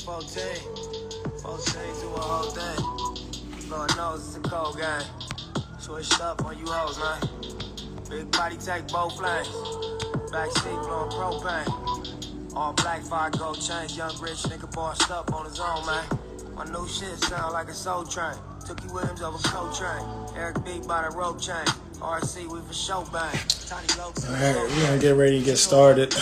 14 to a whole thing. Lord knows it's a cold game. Switched up on you hoes, man. Big body take both lanes. Backseat blowing propane. All black, 5 gold chains. Young rich nigga bossed up on his own, man. My new shit sound like a soul train. Tookie Williams over Coltrane. Eric B by the rope chain. RC, we for show bang. Tiny Lokes. Alright, we're gonna get ready to get started.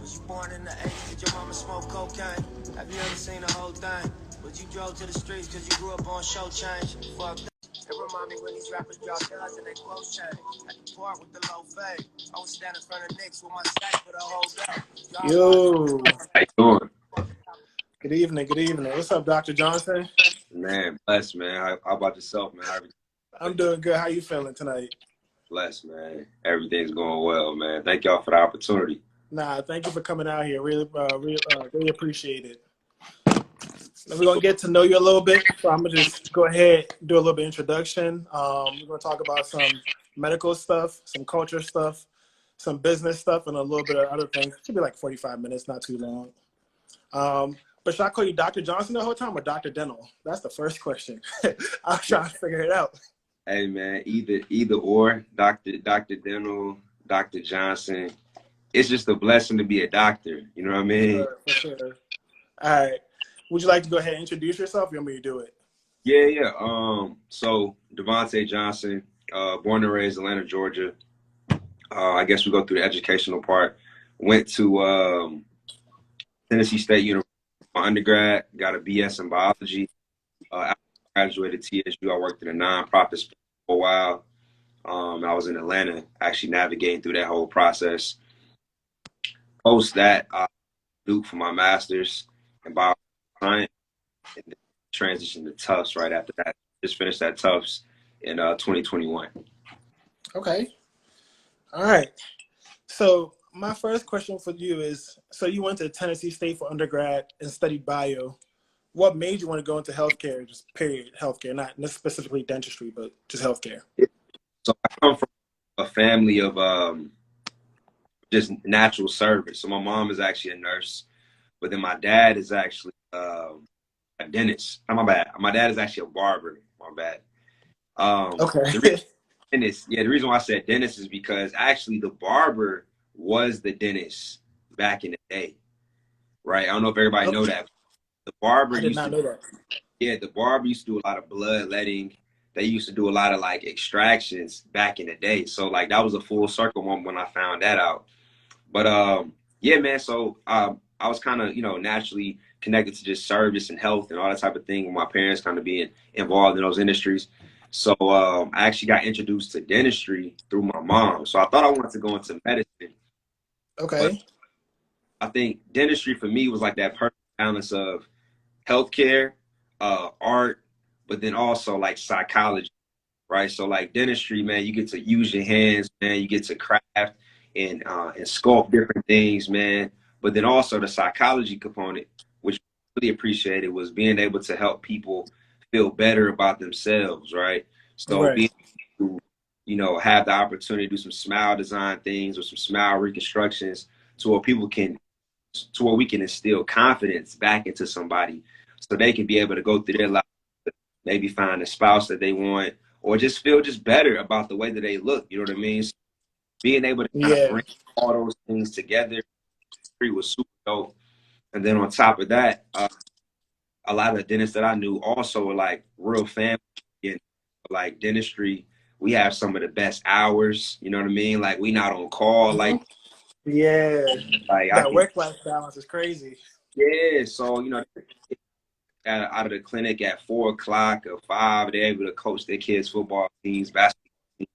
Was you born in the 80s? Did your mama smoke cocaine? Have you ever seen the whole thing? But you drove to the streets cause you grew up on show change. Fuck that. It remind me when these rappers drop guns and they close chain. At the park with the low fade. I was standing in front of Knicks with my stack for the whole day. Yo, How you doing? good evening, good evening. What's up, Dr. Johnson? Man, blessed, man. How about yourself, man? I'm doing good. How you feeling tonight? Blessed, man. Everything's going well, man. Thank y'all for the opportunity. Nah, thank you for coming out here. Really appreciate it. Now we're gonna get to know you a little bit. So I'm gonna just go ahead and do a little bit of introduction. We're gonna talk about some medical stuff, some culture stuff, some business stuff, and a little bit of other things. It should be like 45 minutes, not too long. But should I call you Dr. Johnson the whole time or Dr. Dental? That's the first question. I'm trying to figure it out. Hey, man, either or, Dr. Dental, Dr. Johnson. It's just a blessing to be a doctor. You know what I mean? For sure. All right. Would you like to go ahead and introduce yourself? Or you want me to do it? Yeah. So DeVonte Johnson, born and raised Atlanta, Georgia. I guess we go through the educational part. Went to Tennessee State Univ for undergrad. Got a BS in biology. After I graduated TSU, I worked in a nonprofit for a while. I was in Atlanta, actually navigating through that whole process. Post that, Duke for my master's in bioscience, and then transitioned to Tufts right after that. Just finished at Tufts in 2021. Okay. All right. So my first question for you is, so you went to Tennessee State for undergrad and studied bio. What made you want to go into healthcare, just period, healthcare, not specifically dentistry, but just healthcare? So I come from a family of just natural service. So my mom is actually a nurse, but then my dad is actually a dentist. Oh, my bad. My dad is actually a barber. My bad. Okay. The reason why I said dentist is because actually the barber was the dentist back in the day, right? I don't know if everybody know that. The barber I did not know that. Yeah, the barber used to do a lot of bloodletting. They used to do a lot of like extractions back in the day. So like that was a full circle when I found that out. But yeah, man. So I was kind of naturally connected to just service and health and all that type of thing. With my parents kind of being involved in those industries. So I actually got introduced to dentistry through my mom. So I thought I wanted to go into medicine. Okay. But I think dentistry for me was like that perfect balance of healthcare, art, but then also like psychology, right? So like dentistry, man, you get to use your hands, man. You get to craft and sculpt different things, man. But then also the psychology component, which I really appreciated, was being able to help people feel better about themselves, right? So being able to, have the opportunity to do some smile design things or some smile reconstructions to where we can instill confidence back into somebody so they can be able to go through their life, maybe find a spouse that they want, or just feel just better about the way that they look. You know what I mean? So being able to kind of bring all those things together was super dope. And then on top of that, a lot of the dentists that I knew also were like real family. And like dentistry, we have some of the best hours. You know what I mean? Like we not on call. Like that work-life balance is crazy. Yeah, so out of the clinic at 4 o'clock or 5, they're able to coach their kids' football teams, basketball teams.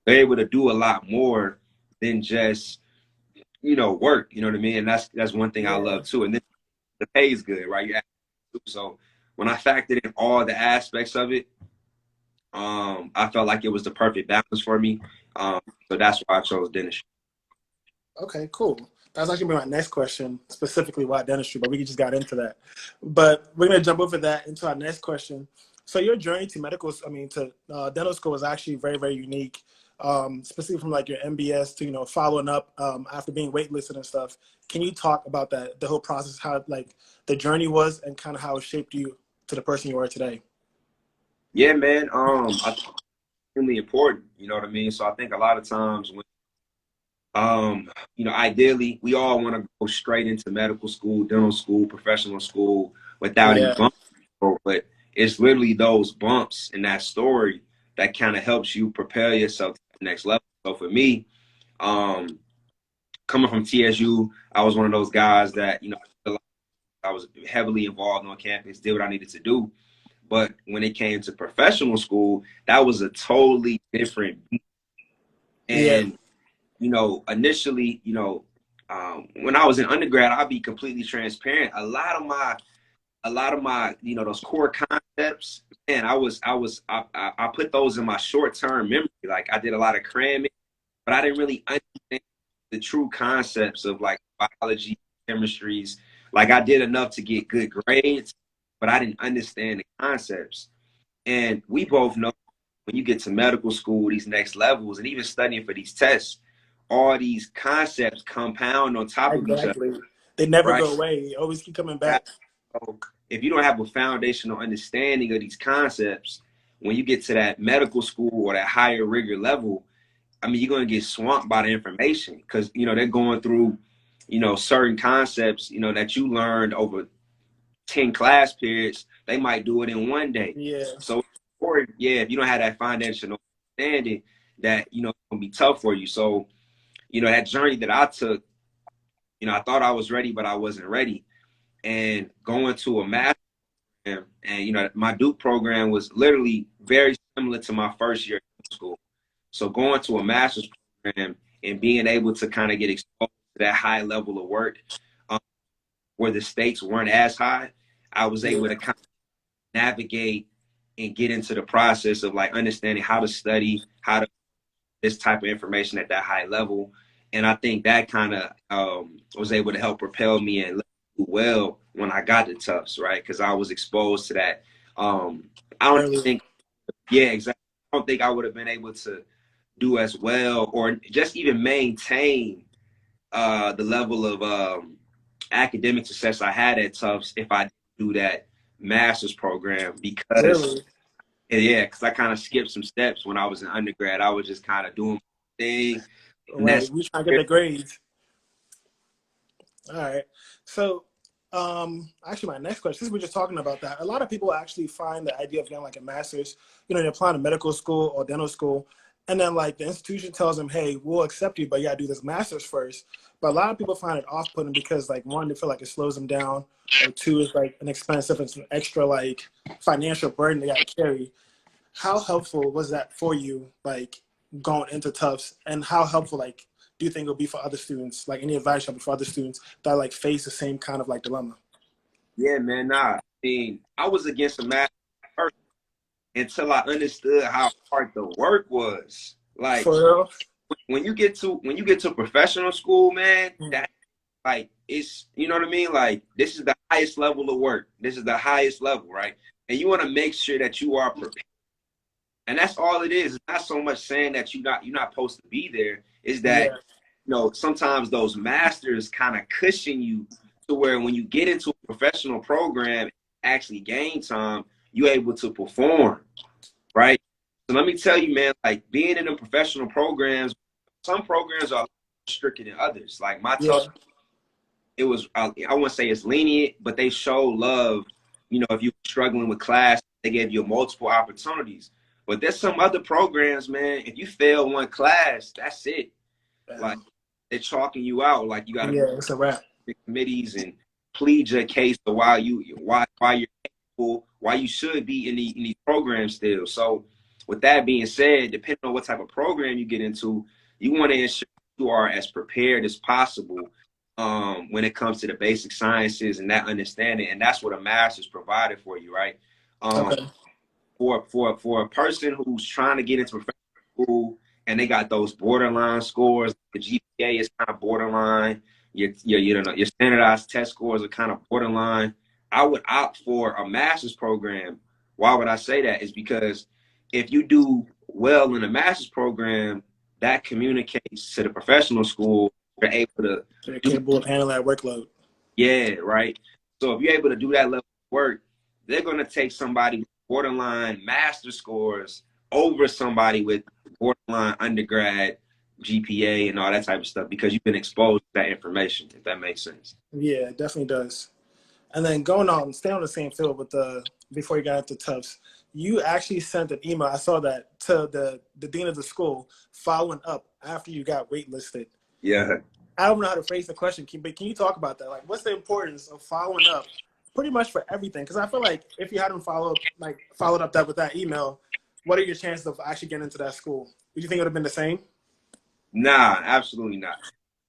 They're able to do a lot more than just work. You know what I mean? And that's one thing I love too. And then the pay is good, right? So when I factored in all the aspects of it, I felt like it was the perfect balance for me. So that's why I chose dentistry. Okay, cool. That's actually my next question, specifically why dentistry, but we just got into that. But we're going to jump over that into our next question. So your journey to dental school was actually very, very unique. specifically from like your MBS to, following up after being waitlisted and stuff. Can you talk about that, the whole process, how like the journey was and kind of how it shaped you to the person you are today? Yeah, man. I think it's really important. You know what I mean? So I think a lot of times when, ideally we all want to go straight into medical school, dental school, professional school without any Yeah, bumps. But it's literally those bumps in that story that kind of helps you propel yourself to the next level. So for me, coming from TSU, I was one of those guys that, I was heavily involved on campus, did what I needed to do. But when it came to professional school, that was a totally different beat. yeah, And, initially, when I was in undergrad, I'll be completely transparent. A lot of my, those core concepts, man, I put those in my short-term memory. Like I did a lot of cramming, but I didn't really understand the true concepts of like biology, chemistries. Like I did enough to get good grades, but I didn't understand the concepts. And we both know when you get to medical school, these next levels, and even studying for these tests, all these concepts compound on top of each other, exactly. They never right? go away. They always keep coming back. So if you don't have a foundational understanding of these concepts, when you get to that medical school or that higher rigor level, I mean, you're going to get swamped by the information because, they're going through, certain concepts, that you learned over 10 class periods. They might do it in one day. Yeah, So, if you don't have that foundational understanding, that, it's going to be tough for you. So, that journey that I took, I thought I was ready, but I wasn't ready. And going to a master's program, and, my Duke program was literally very similar to my first year of school. So going to a master's program and being able to kind of get exposed to that high level of work, where the stakes weren't as high, I was able yeah, to kind of navigate and get into the process of like understanding how to study, how to this type of information at that high level. And I think that kind of was able to help propel me and do well when I got to Tufts, right? Because I was exposed to that. I don't earlier. think, yeah, exactly. I don't think I would have been able to do as well or just even maintain the level of academic success I had at Tufts if I didn't do that master's program because Really? I kind of skipped some steps when I was in undergrad. I was just kind of doing my thing, and Right. that's We trying to get the grades. All right. So, actually, my next question, since we're just talking about that, a lot of people actually find the idea of getting like a master's, you're applying to medical school or dental school, and then like the institution tells them, hey, we'll accept you, but you gotta do this master's first. But a lot of people find it off-putting because like one, they feel like it slows them down, or two, is like an expensive, it's an extra like financial burden they gotta carry. How helpful was that for you, like going into Tufts, and how helpful like do you think it'll be for other students? Like any advice you have for other students that like face the same kind of like dilemma? yeah, man. Nah, I mean, I was against the math first until I understood how hard the work was. Like For real? when you get to professional school, man, Mm. that like it's you know what I mean. Like this is the highest level of work. This is the highest level, right? And you want to make sure that you are prepared. And that's all it is. It's not so much saying that you're not supposed to be there. Is that Yeah, sometimes those masters kind of cushion you to where when you get into a professional program, actually gain time, you're able to perform, right? So let me tell you, man, like being in the professional programs, some programs are stricter than others. Like my yeah, tough, it was, I wouldn't say it's lenient, but they show love. If you're struggling with class, they gave you multiple opportunities. But there's some other programs, man, if you fail one class, that's it. Like they're chalking you out. Like you got to yeah. It's a wrap. committees and plead your case to why you're able, why you should be in these programs still. So with that being said, depending on what type of program you get into, you want to ensure you are as prepared as possible when it comes to the basic sciences and that understanding. And that's what a master's provided for you, right? Um, Okay. for a person who's trying to get into professional school and they got those borderline scores, the GPA is kind of borderline. Your standardized test scores are kind of borderline. I would opt for a master's program. Why would I say that? Is because if you do Well, in a master's program, that communicates to the professional school. You're able to They're capable of handling that workload. yeah, right. So if you're able to do that level of work, they're going to take somebody with borderline master scores over somebody with borderline undergrad GPA and all that type of stuff because you've been exposed to that information, if that makes sense. Yeah, it definitely does. And then staying on the same field with before you got into Tufts, you actually sent an email. I saw that to the dean of the school following up after you got waitlisted. Yeah. I don't know how to phrase the question, but can you talk about that? Like, what's the importance of following up, pretty much for everything? Because I feel like if you hadn't followed up that with that email, what are your chances of actually getting into that school? Would you think it would have been the same? Nah, absolutely not.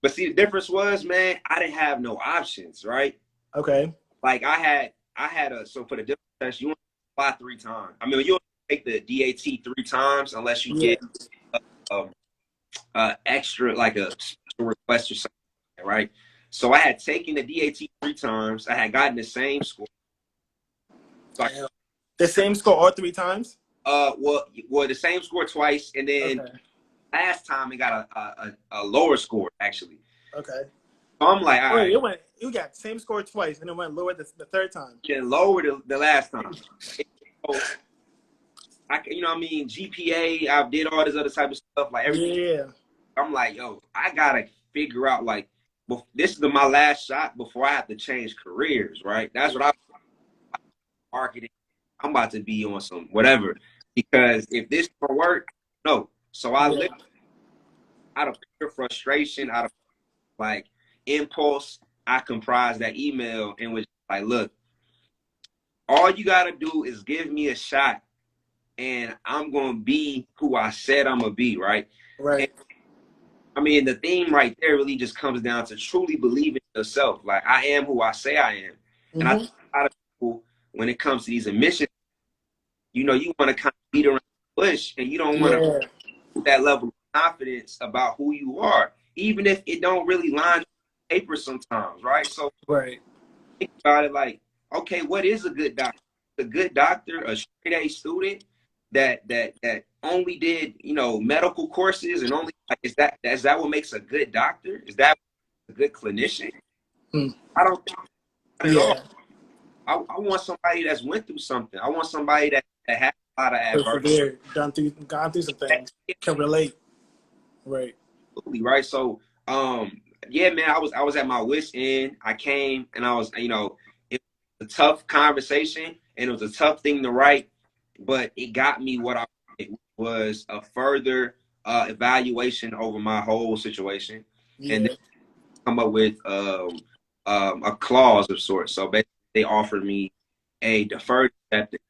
But see, the difference was, man, I didn't have no options, right? Okay. Like I had so for the difference test, you want to apply 3 times. I mean, you'll take the DAT 3 times unless you get extra, like a special request or something, right? So I had taken the DAT 3 times. I had gotten the same score. So the same score all 3 times? Well, the same score twice, and then last time it got a lower score actually. Okay. So I'm like, all right. You got same score twice, and it went lower the third time. Yeah, lower the last time. So, you know what I mean? GPA, I did all this other type of stuff, like everything. Yeah. I'm like, yo, I gotta figure out, like, this is my last shot before I have to change careers, right? That's what I'm marketing. I'm about to be on some whatever, because if this don't work, no. So I live out of pure frustration, out of like impulse. I comprised that email and was like, look, all you gotta do is give me a shot, and I'm gonna be who I said I'm gonna be, right? Right. And, I mean, the theme right there really just comes down to truly believing in yourself. Like, I am who I say I am. Mm-hmm. And I think a lot of people, when it comes to these admissions, you know, you want to kind of beat around the bush, and you don't want to put that level of confidence about who you are, even if it don't really line up on paper sometimes, right? So think about it like, okay, what is a good doctor? A good doctor, a straight A student that only did, you know, medical courses, and only, like, is that what makes a good doctor? Is that a good clinician? I don't think at all. I want somebody that's went through something. I want somebody that has a lot of adversity, gone through some things, can relate. Right. Absolutely, right. So yeah, man, I was at my wit's end. I came, and I was, you know, it was a tough conversation, and it was a tough thing to write, but it got me what I wanted, which was a further evaluation over my whole situation, and then come up with a clause of sorts. So basically, they offered me a deferred acceptance.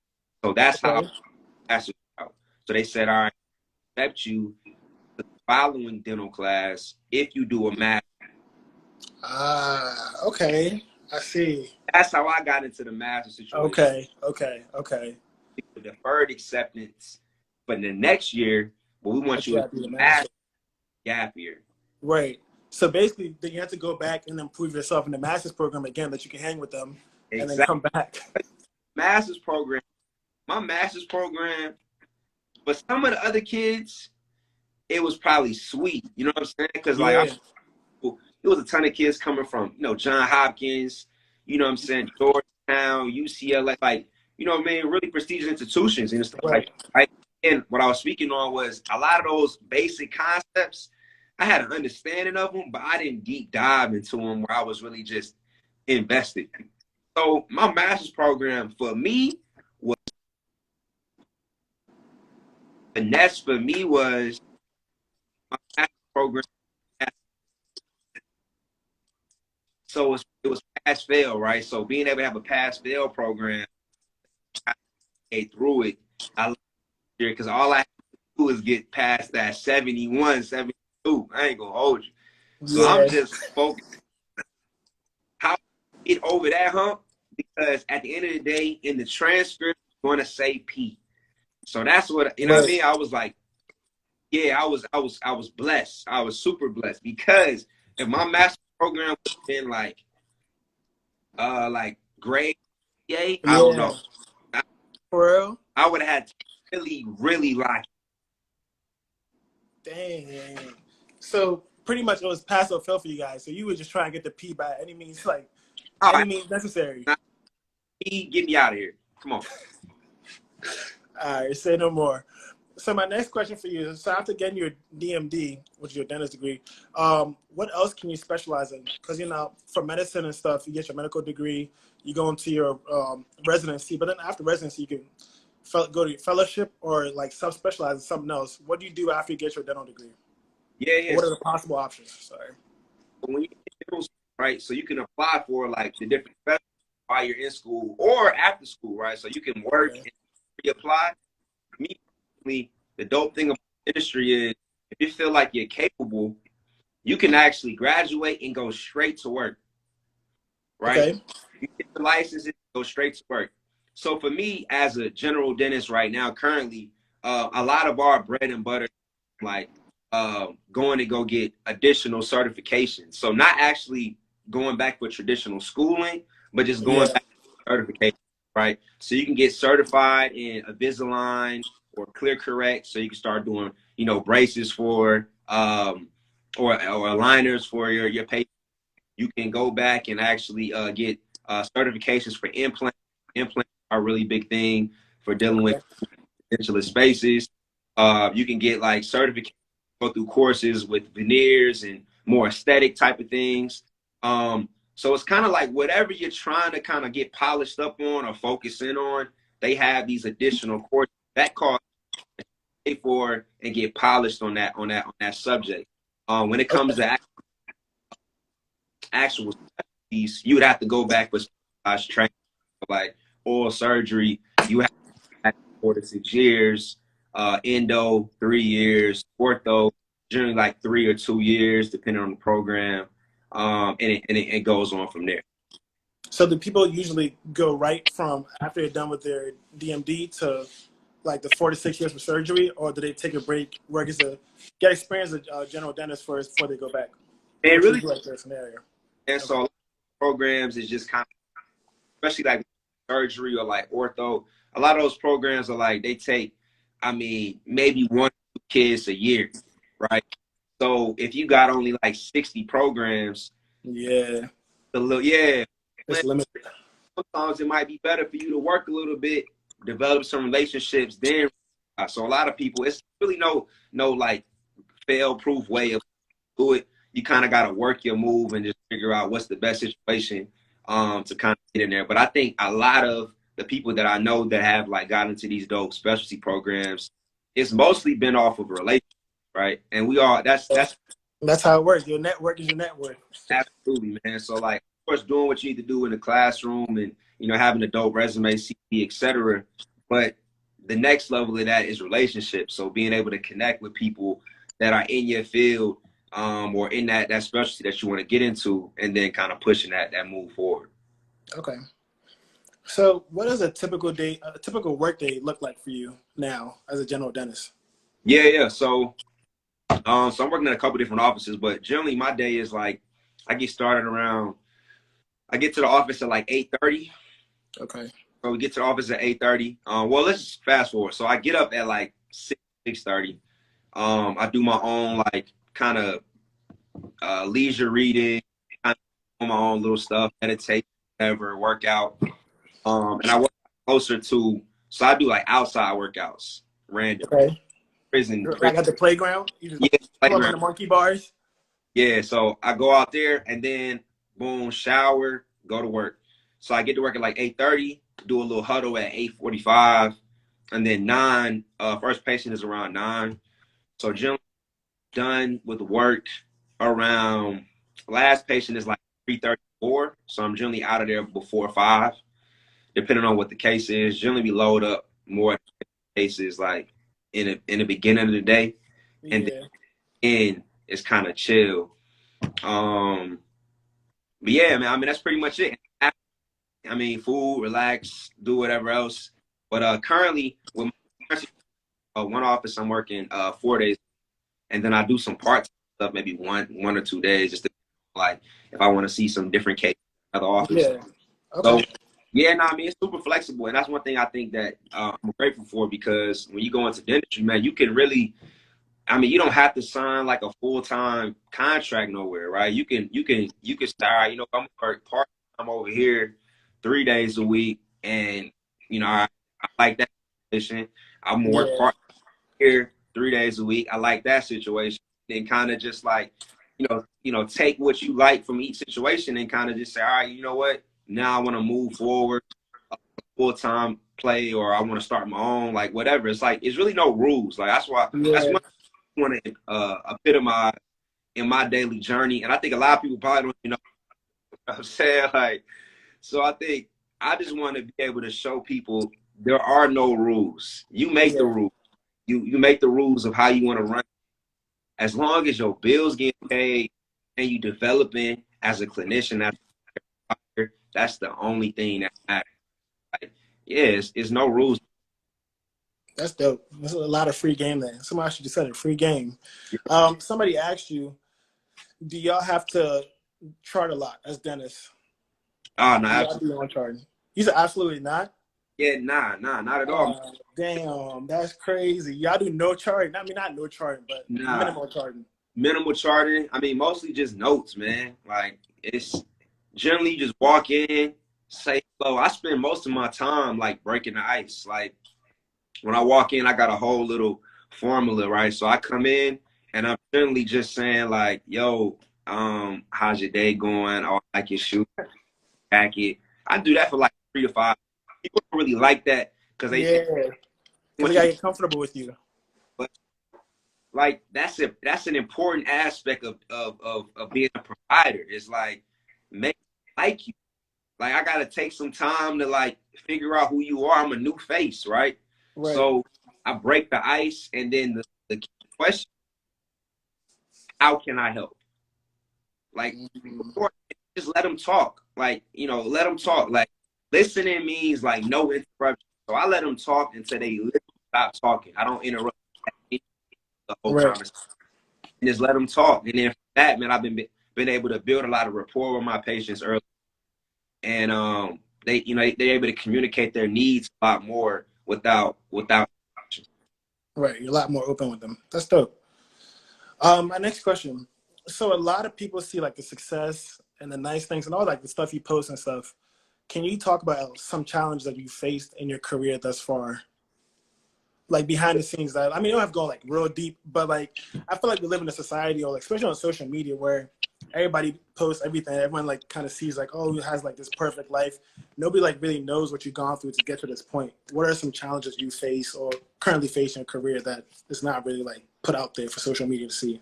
So that's how that's out. So they said, all right, accept you the following dental class if you do a math. Okay. I see. That's how I got into the master situation. Okay. The deferred acceptance, but the next year, what we want you to do master gap year. Right. So basically, then you have to go back and then prove yourself in the master's program again, that you can hang with them, and then come back. Master's program, my master's program, but some of the other kids, it was probably sweet. You know what I'm saying? Because like, it was a ton of kids coming from, you know, Johns Hopkins, you know what I'm saying, Georgetown, UCLA, like, you know what I mean, really prestigious institutions and stuff like that. And what I was speaking on was a lot of those basic concepts. I had an understanding of them, but I didn't deep dive into them where I was really just invested. So my master's program for me was, finesse for me was my master's program. So it was pass fail, right? So being able to have a pass fail program, I get through it. I love it because all I have to do is get past that 71, 72. I ain't gonna hold you. So I'm just focused how to get over that hump, because at the end of the day, in the transcript, I'm gonna say P. So that's what, you know what I mean? I was like, yeah, I was blessed. I was super blessed, because if my master's program would have been like grade A, I don't know. For real? I would have had to really lock it. Dang. So pretty much it was pass or fail for you guys. So you were just trying to get the P by any means, like Oh, any means necessary. get me out of here. Come on. All right, say no more. So my next question for you is, so after getting your DMD, which is your dentist degree, what else can you specialize in? Because, you know, for medicine and stuff, you get your medical degree, you go into your residency, but then after residency, you can go to your fellowship or like subspecialize in something else. What do you do after you get your dental degree? Yeah, Or yeah. what are the possible options? Sorry. When you get dental school, right, so you can apply for like the different specialties while you're in school or after school, right? So you can work and reapply. Me, personally, the dope thing about industry is if you feel like you're capable, you can actually graduate and go straight to work, right? Okay. You get the license and go straight to work. So for me, as a general dentist right now, currently, a lot of our bread and butter, like going to go get additional certifications. So not actually going back for traditional schooling, but just going Yeah. back for certification, right? So you can get certified in Invisalign or Clear Correct, so you can start doing, you know, braces for or aligners for your patients. You can go back and actually get certifications for implants. Implants are a really big thing for dealing with dentulous spaces. You can get like certifications, go through courses with veneers and more aesthetic type of things. So it's kind of like whatever you're trying to kind of get polished up on or focus in on, they have these additional courses that cost pay for and get polished on that subject. When it comes to actual specialties, you would have to go back for specialized training, like oral surgery. You have 4 to 6 years, endo 3 years, ortho generally like 3 or 2 years, depending on the program, and it goes on from there. So do people usually go right from after they're done with their DMD to like the 4 to 6 years for surgery, or do they take a break, work as a get experience as a general dentist first before they go back? And What you really, do like their scenario? and so a lot of programs is just kind of, especially like surgery or like ortho. A lot of those programs are like they take, I mean, maybe 1 or 2 kids a year, right? So if you got only like 60 programs, Yeah, yeah, it's limited. sometimes it might be better for you to work a little bit, develop some relationships, then. So a lot of people, it's really no like fail-proof way of do it. You kind of got to work your move and just figure out what's the best situation to kind of get in there. But I think a lot of the people that I know that have like got into these dope specialty programs, it's mostly been off of a relationship, right? And we are That's how it works. Your network is your network. absolutely, man. So like, of course, doing what you need to do in the classroom and, you know, having a dope resume, CV, etc. But the next level of that is relationships. So being able to connect with people that are in your field or in that specialty that you want to get into, and then kind of pushing that move forward. Okay. So what does a typical day, a typical work day look like for you now as a general dentist? Yeah. So I'm working at a couple different offices, but generally my day is like I get to the office at like 8:30. Okay. So we get to the office at 8:30. Well, let's just fast forward. So I get up at like 6:30. I do my own like kind of leisure reading, kind of my own little stuff, meditate, whatever, workout. And I work closer to, so I do like outside workouts, random. Okay. Prison. Like at the playground, you just Yeah, pull up in playground. the monkey bars. Yeah, so I go out there and then boom, shower, go to work. So I get to work at like 8:30, do a little huddle at 8:45, and then 9. First patient is around 9. So generally done with work around, last patient is like 3:34. So I'm generally out of there before 5, depending on what the case is. Generally we load up more cases like in the beginning of the day, and then it's kind of chill. But yeah, man, I mean, that's pretty much it. I mean, food, relax, do whatever else. But currently, with my one office, I'm working 4 days, and then I do some part stuff, maybe one or 2 days, just to, like if I want to see some different cases at the office. Yeah. Okay. So yeah, no, I mean, it's super flexible, and that's one thing I think that I'm grateful for, because when you go into dentistry, man, you can really I mean, you don't have to sign like a full-time contract nowhere, right? You can start, you know, I'm part-time over here 3 days a week, and you know, I like that position. I'm gonna work Yeah. part here 3 days a week. I like that situation. And kind of just like, take what you like from each situation and kind of just say, all right, you know what? Now I want to move forward, full-time play, or I want to start my own, like whatever. It's like, it's really no rules. Like that's Yeah. what I want to epitomize in my daily journey. And I think a lot of people probably don't, what I'm saying? Like, so I think I just want to be able to show people there are no rules. You make the Yeah. rules. You make the rules of how you want to run. As long as your bills get paid and you developing as a clinician, that's the only thing that matters. Like, yeah, it's no rules. That's dope. There's a lot of free game there. Somebody should just said it, free game. Somebody asked you, do y'all have to chart a lot as dentists? Oh, no, Do y'all absolutely. do your own charting? You said absolutely not. Yeah, nah, not at all. Damn, that's crazy. Y'all do no charting. I mean, not no charting, but Nah, minimal charting. minimal charting. I mean, mostly just notes, man. Like, it's generally you just walk in, say hello. I spend most of my time like breaking the ice. Like, when I walk in, I got a whole little formula, right? So I come in and I'm generally just saying like, yo, how's your day going? Or like your shoe jacket. I do that for like 3 to 5. People don't really like that because they Yeah, because they want you gotta to, get comfortable with you. but like that's an important aspect of being a provider. It's like make like you. Like I gotta take some time to like figure out who you are. I'm a new face, right? Right. So I break the ice, and then the key question: how can I help? Like before, just let them talk. Like let them talk. Like listening means like no interruption. So I let them talk until they literally stop talking. I don't interrupt the whole Right. conversation. And just let them talk. And then from that, man, I've been able to build a lot of rapport with my patients early, and they're able to communicate their needs a lot more without. Right. You're a lot more open with them. That's dope. My next question. So a lot of people see like the success and the nice things and all like the stuff you post and stuff. Can you talk about some challenges that you faced in your career thus far? Like behind the scenes that, I mean, you don't have to go like real deep, but like, I feel like we live in a society or like, especially on social media where everybody posts everything. Everyone like kind of sees like, oh, he has like this perfect life. Nobody like really knows what you've gone through to get to this point. What are some challenges you face or currently face in your career that is not really like put out there for social media to see?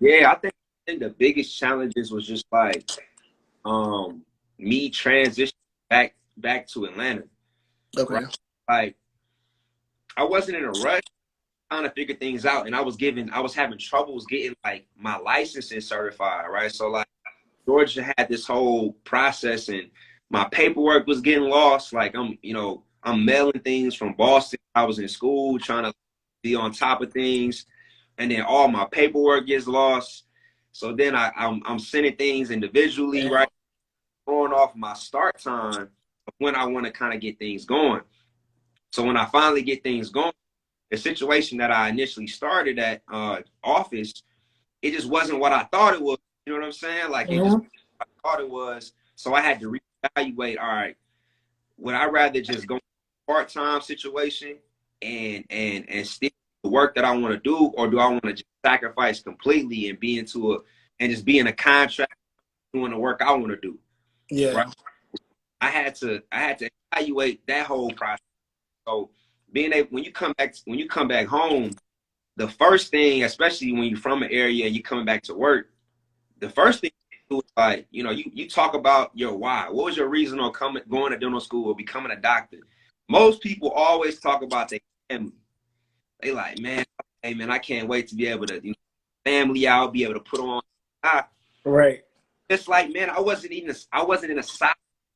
Yeah, I think the biggest challenges was just like me transitioning back to Atlanta. Okay. Right? Like I wasn't in a rush trying to figure things out, and I was having troubles getting like my licensing certified, right? So like Georgia had this whole process, and my paperwork was getting lost. Like I'm mailing things from Boston. I was in school trying to be on top of things, and then all my paperwork gets lost. So then I'm sending things individually, Damn. right? Going off my start time of when I want to kind of get things going. So when I finally get things going, the situation that I initially started at office, it just wasn't what I thought it was. You know what I'm saying? Like it just Mhm. I thought it was. So I had to reevaluate. All right, would I rather just go part-time situation and still the work that I want to do, or do I want to just sacrifice completely and just be in a contract doing the work I want to do? Right. Yeah. I had to evaluate that whole process. So being able when you come back home, the first thing, especially when you're from an area and you're coming back to work, the first thing you do is like, you talk about your why. What was your reason on going to dental school or becoming a doctor? Most people always talk about their family. They like, man, hey man, I can't wait to be able to family out, be able to put on. Right. It's like, man, I wasn't in a solid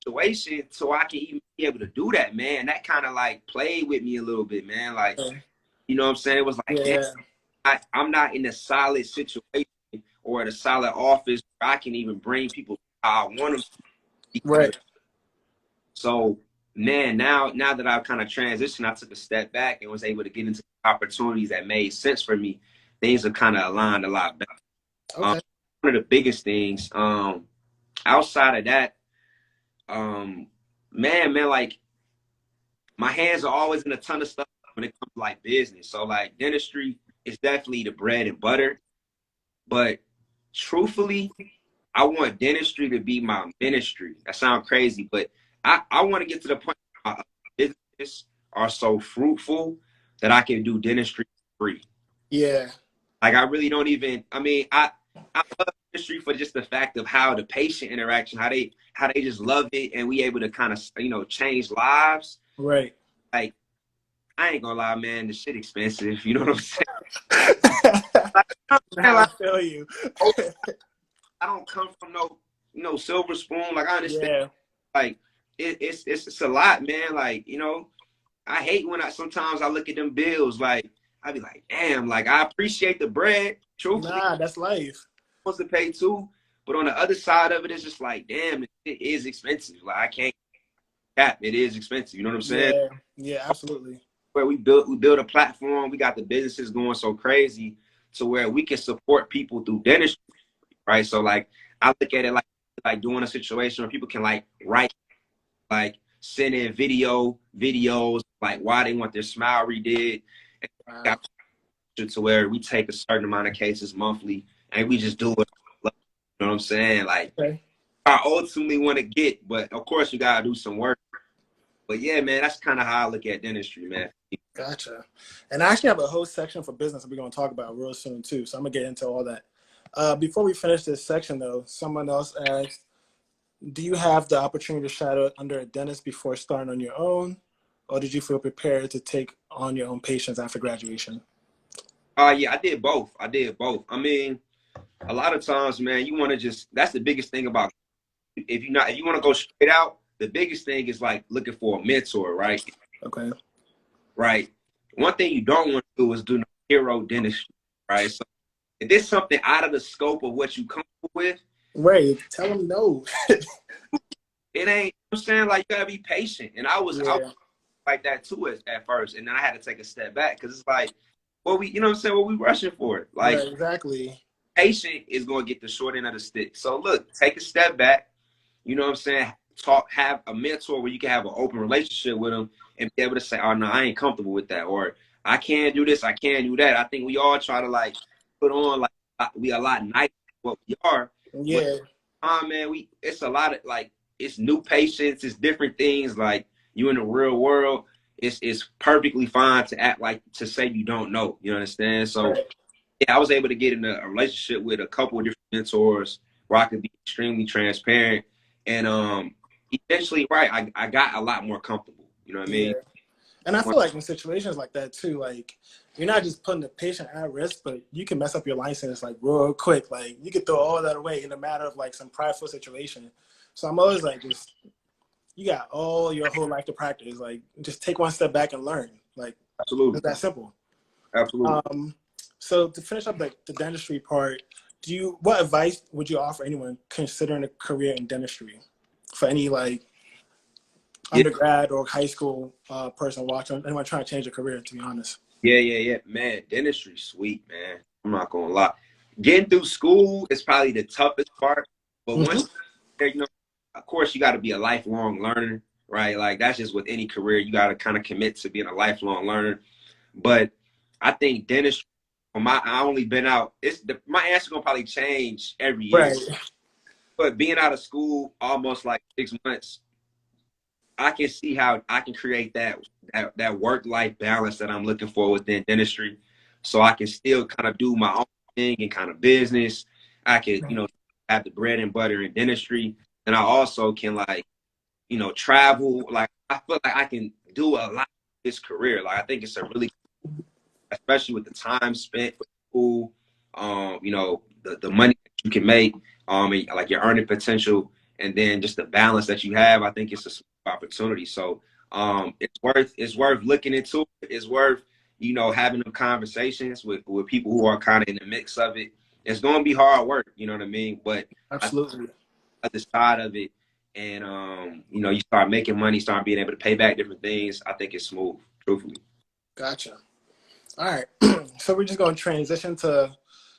situation so I can even be able to do that, man. That kind of like played with me a little bit, man. Like, you know what I'm saying? It was like, damn, Yeah. I'm not in a solid situation or at a solid office where I can even bring people how I want them to be able Right. to. So, man, now that I've kind of transitioned, I took a step back and was able to get into opportunities that made sense for me. things are kind of aligned a lot better. Okay. One of the biggest things, outside of that, man, like my hands are always in a ton of stuff when it comes to like business. So like dentistry is definitely the bread and butter. But truthfully, I want dentistry to be my ministry. That sounds crazy, but I want to get to the point where my businesses are so fruitful that I can do dentistry for free. Yeah. Like I really don't even. I mean, I love dentistry for just the fact of how the patient interaction, how they just love it, and we able to kind of change lives. Right. Like I ain't gonna lie, man, the shit expensive. You know what I'm saying? I feel you. I don't come from no silver spoon. Like I understand. Yeah. Like it's a lot, man. Like I hate when sometimes I look at them bills. Like I be like, damn. Like I appreciate the bread. Truthfully, Nah, that's life. supposed to pay too. But on the other side of it, it's just like, damn, it is expensive. Like I can't cap. It is expensive. You know what I'm saying? Yeah. Yeah. Absolutely. Where we build a platform. We got the businesses going so crazy to where we can support people through dentistry, right? So like I look at it like doing a situation where people can like write, like send in videos, like why they want their smile redid. And Wow. to where we take a certain amount of cases monthly and we just do it. You know what I'm saying? Like Okay. I ultimately want to get, but of course you gotta do some work. But yeah, man, that's kind of how I look at dentistry, man. Gotcha. And I actually have a whole section for business that we're going to talk about real soon too. So I'm gonna get into all that. Before we finish this section though, someone else asked, do you have the opportunity to shadow under a dentist before starting on your own? Or did you feel prepared to take on your own patients after graduation? Yeah, I did both. I mean, a lot of times, man, you want to that's the biggest thing about if you want to go straight out, the biggest thing is like looking for a mentor, right? Okay. Right. One thing you don't want to do is do no hero dentistry, right? So if there's something out of the scope of what you comfortable with, Wait, tell them no. it ain't, I'm saying, like you gotta be patient. And I was Yeah. like that too at first. And then I had to take a step back because it's like, you know what I'm saying, what we rushing for? Like Right, exactly. patient is gonna get the short end of the stick. So look, take a step back, you know what I'm saying? Have a mentor where you can have an open relationship with them and be able to say, oh no, I ain't comfortable with that, or I can't do this, I can't do that. I think we all try to like put on like we a lot nicer than what we are. Yeah. But man, it's a lot of like it's new patients, it's different things. Like you in the real world, it's perfectly fine to act like to say you don't know. You understand? So Right. yeah, I was able to get in a relationship with a couple of different mentors where I could be extremely transparent. And eventually, right, I got a lot more comfortable. You know what I Yeah. mean? And I feel like in situations like that too, like you're not just putting the patient at risk, but you can mess up your license like real quick. Like you could throw all that away in a matter of like some prideful situation. So I'm always like, just you got all your whole life to practice. Like just take one step back and learn. Like Absolutely. it's that simple. Absolutely. So to finish up like the dentistry part, what advice would you offer anyone considering a career in dentistry for any like undergrad or high school person watching, anyone trying to change their career, to be honest? Yeah. Man, dentistry sweet, man. I'm not gonna lie. Getting through school is probably the toughest part. But once of course you gotta be a lifelong learner, right? Like that's just with any career, you gotta kind of commit to being a lifelong learner. But I think dentistry, I only been out, my answer gonna probably change every year. Right. But being out of school almost like 6 months, I can see how I can create that work-life balance that I'm looking for within dentistry. So I can still kind of do my own thing and kind of business. I could, have the bread and butter in dentistry. And I also can like, travel. Like I feel like I can do a lot of this career. Like I think it's a really, especially with the time spent with school, the money that you can make, and, like your earning potential, and then just the balance that you have. I think it's a smart opportunity. So it's worth looking into. It's worth having them conversations with people who are kind of in the mix of it. It's going to be hard work, you know what I mean? But Absolutely. at the side of it, and you start making money, start being able to pay back different things. I think it's smooth, truthfully. Gotcha. All right. So we're just going to transition to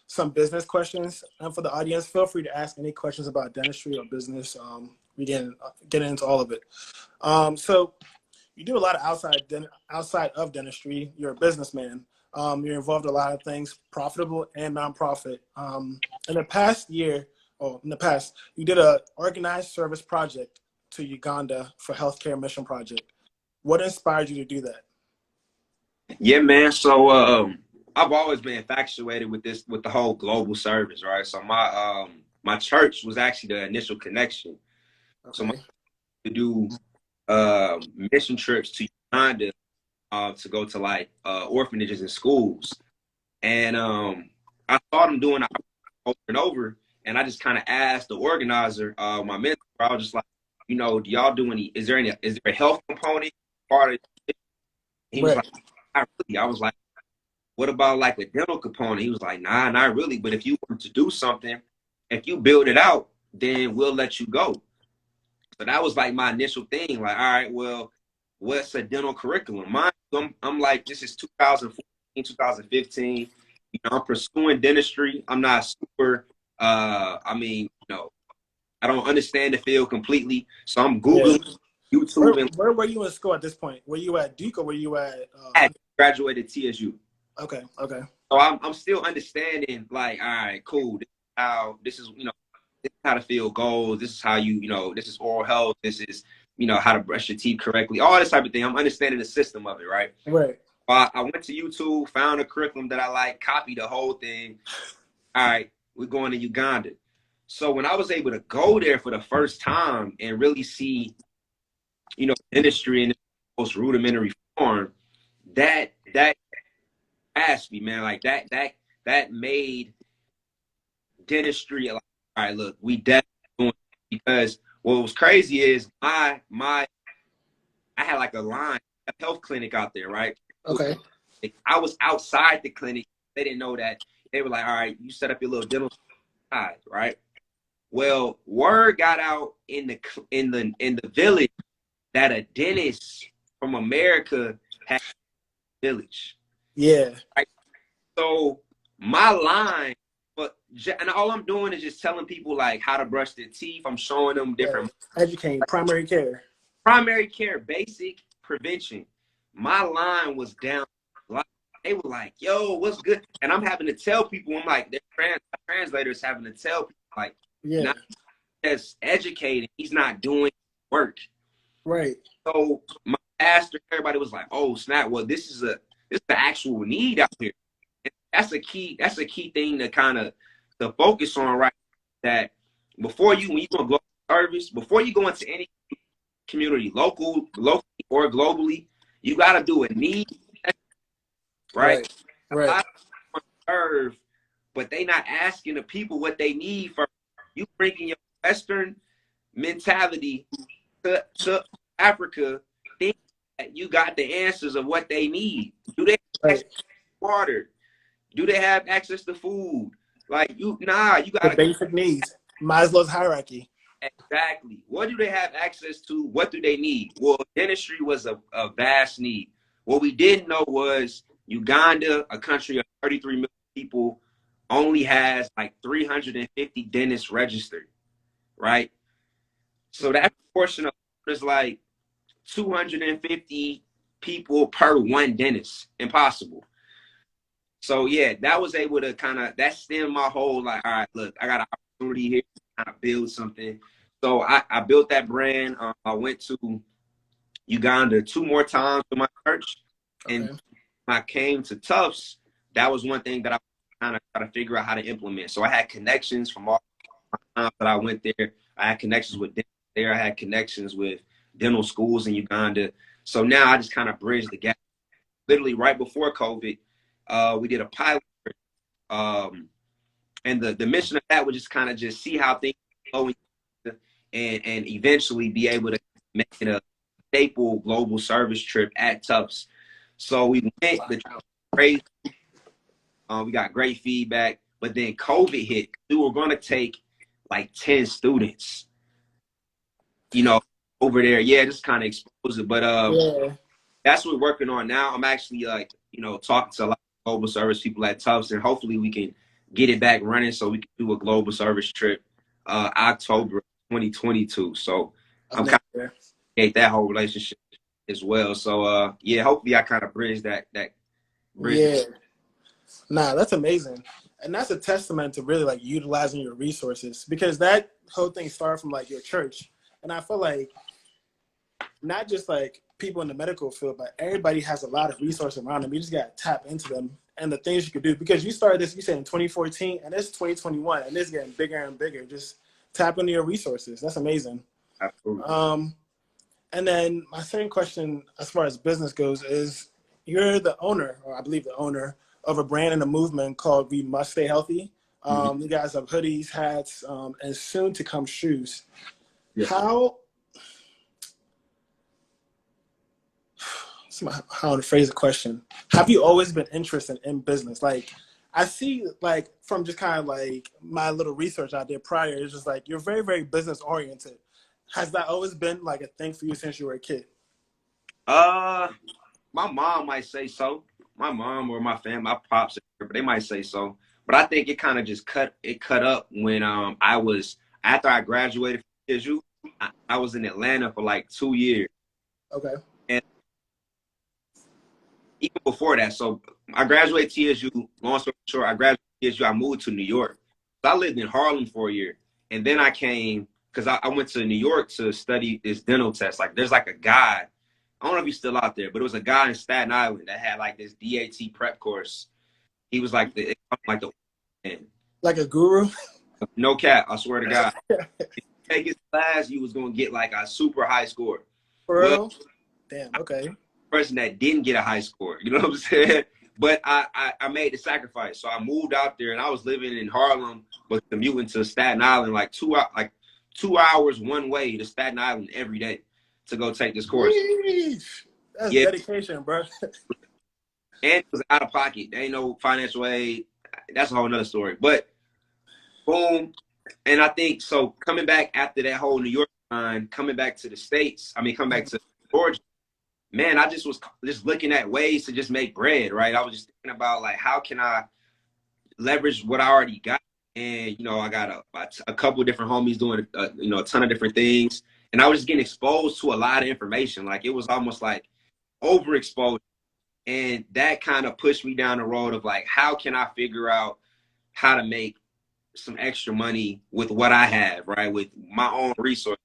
some business questions. And for the audience, feel free to ask any questions about dentistry or business. We can get into all of it. So you do a lot of outside of dentistry. You're a businessman. You're involved in a lot of things, profitable and nonprofit. In the past year, you did a organized service project to Uganda for Healthcare Mission Project. What inspired you to do that? Yeah, man. So I've always been infatuated with the whole global service, right? So my church was actually the initial connection. So Okay. to do mission trips to Uganda to go to like orphanages and schools, and I saw them doing it over and over, and I just kind of asked the organizer, my mentor, I was just like, you know, do y'all do any? Is there a health component part of it? He was Right. like, not really. I was like, what about like a dental component? He was like, nah, not really. But if you want to do something, if you build it out, then we'll let you go. So that was like my initial thing. Like, all right, well, what's a dental curriculum? I'm like, this is 2014, 2015. You know, I'm pursuing dentistry. I'm not super, I mean, you know, I don't understand the field completely. So I'm Yeah. Googling YouTube, and Where were you in school at this point? Were you at Duke or were you at? I graduated TSU. Okay. Okay. So I'm still understanding, like, all right, cool. This is, you know, this is how the field goes. This is how you know, this is oral health. This is, you know, how to brush your teeth correctly. All this type of thing. I'm understanding the system of it, right? Right. I went to YouTube, found a curriculum that I like, copied the whole thing. All right, we're going to Uganda. So when I was able to go there for the first time and really see, you know, industry in its most rudimentary form, that asked me, man, like that made dentistry like, all right, look, we definitely doing it. Because what was crazy is I had like a line, a health clinic out there, right? Okay. I was outside the clinic. They didn't know that. They were like, all right, you set up your little dental side, right? Well, word got out in the village that a dentist from America had a village. Yeah. Right? So my line, and all I'm doing is just telling people like how to brush their teeth. I'm showing them different Educate, primary care. primary care, basic prevention. My line was down. They were like, "Yo, what's good?" And I'm having to tell people. I'm like, their translators having to tell people like, Yeah. not just educating. He's not doing work. Right. So my pastor, everybody was like, "Oh snap! Well, this is the actual need out here." And that's a key thing to kind of to focus on, right? That when you go global service, before you go into any community, locally or globally, you got to do a need, right? A lot of people serve, but they not asking the people what they need for. You bringing your Western mentality to Africa, think that you got the answers of what they need. Do they have access to water? Do they have access to food? Like you got The to basic needs. Maslow's hierarchy. exactly. What do they have access to? What do they need? Well, dentistry was a vast need. What we didn't know was Uganda, a country of 33 million people, only has like 350 dentists registered, right? So that portion of it is like 250 people per one dentist. Impossible. So yeah, that was able to that stemmed my whole like, all right, look, I got an opportunity here to kind of build something. So I built that brand. I went to Uganda 2 more times with my church, and Okay. when I came to Tufts, that was one thing that I kind of try to figure out how to implement. So I had connections from all the times that I went there. I had connections with dentists there. I had connections with dental schools in Uganda. So now I just kind of bridged the gap. Literally right before COVID, we did a pilot, and the mission of that was just kind of just see how things go and eventually be able to make it a staple global service trip at Tufts. So we went, the trip was crazy. We got great feedback, but then COVID hit. We were going to take like 10 students, you know, over there. Yeah, just kind of expose it. But Yeah. that's what we're working on now. I'm actually like, you know, talking to a lot global service people at Tufts, and hopefully we can get it back running so we can do a global service trip October 2022. So I'm kind of create that whole relationship as well. So yeah, hopefully I kind of bridge that bridge. Yeah. Nah, that's amazing. And that's a testament to really like utilizing your resources, because that whole thing started from like your church. And I feel like not just like people in the medical field, but everybody has a lot of resources around them. You just got to tap into them and the things you could do, because you started this, you said in 2014, and it's 2021, and it's getting bigger and bigger. Just tap into your resources. That's amazing. Absolutely. And then my second question, as far as business goes, is you're the owner, or I believe the owner, of a brand and a movement called We Must Stay Healthy. You guys have hoodies, hats, and soon to come shoes. Yeah. How to phrase the question. Have you always been interested in business? Like, I see, like, from just kind of like my little research I did prior, it's just like you're very, very business oriented. Has that always been like a thing for you since you were a kid? My mom might say so. My mom or my family, my pops, but they might say so. But I think it kind of just cut up when after I graduated from TSU, I was in Atlanta for like 2 years. Okay. And even before that, so I graduated TSU. Long story short, I graduated TSU. I moved to New York. So I lived in Harlem for a year, and then I came because I went to New York to study this dental test. Like, there's like a guy. I don't know if he's still out there, but it was a guy in Staten Island that had like this DAT prep course. He was like the like a guru. No cap, I swear to God. If you take his class, you was gonna get like a super high score. For real? Damn. Okay. Person that didn't get a high score, you know what I'm saying? But I made the sacrifice, so I moved out there, and I was living in Harlem, but commuting to Staten Island like 2 hours one way to Staten Island every day to go take this course. That's dedication, bro. And it was out of pocket. There ain't no financial aid. That's a whole nother story. But boom. And I think so coming back after that whole New York time, coming back to the States, coming back to Georgia, man, I just was just looking at ways to just make bread, right? I was just thinking about like, how can I leverage what I already got? And, I got a couple of different homies doing, a ton of different things. And I was just getting exposed to a lot of information. Like, it was almost like overexposed. And that kind of pushed me down the road of like, how can I figure out how to make some extra money with what I have, right? With my own resources.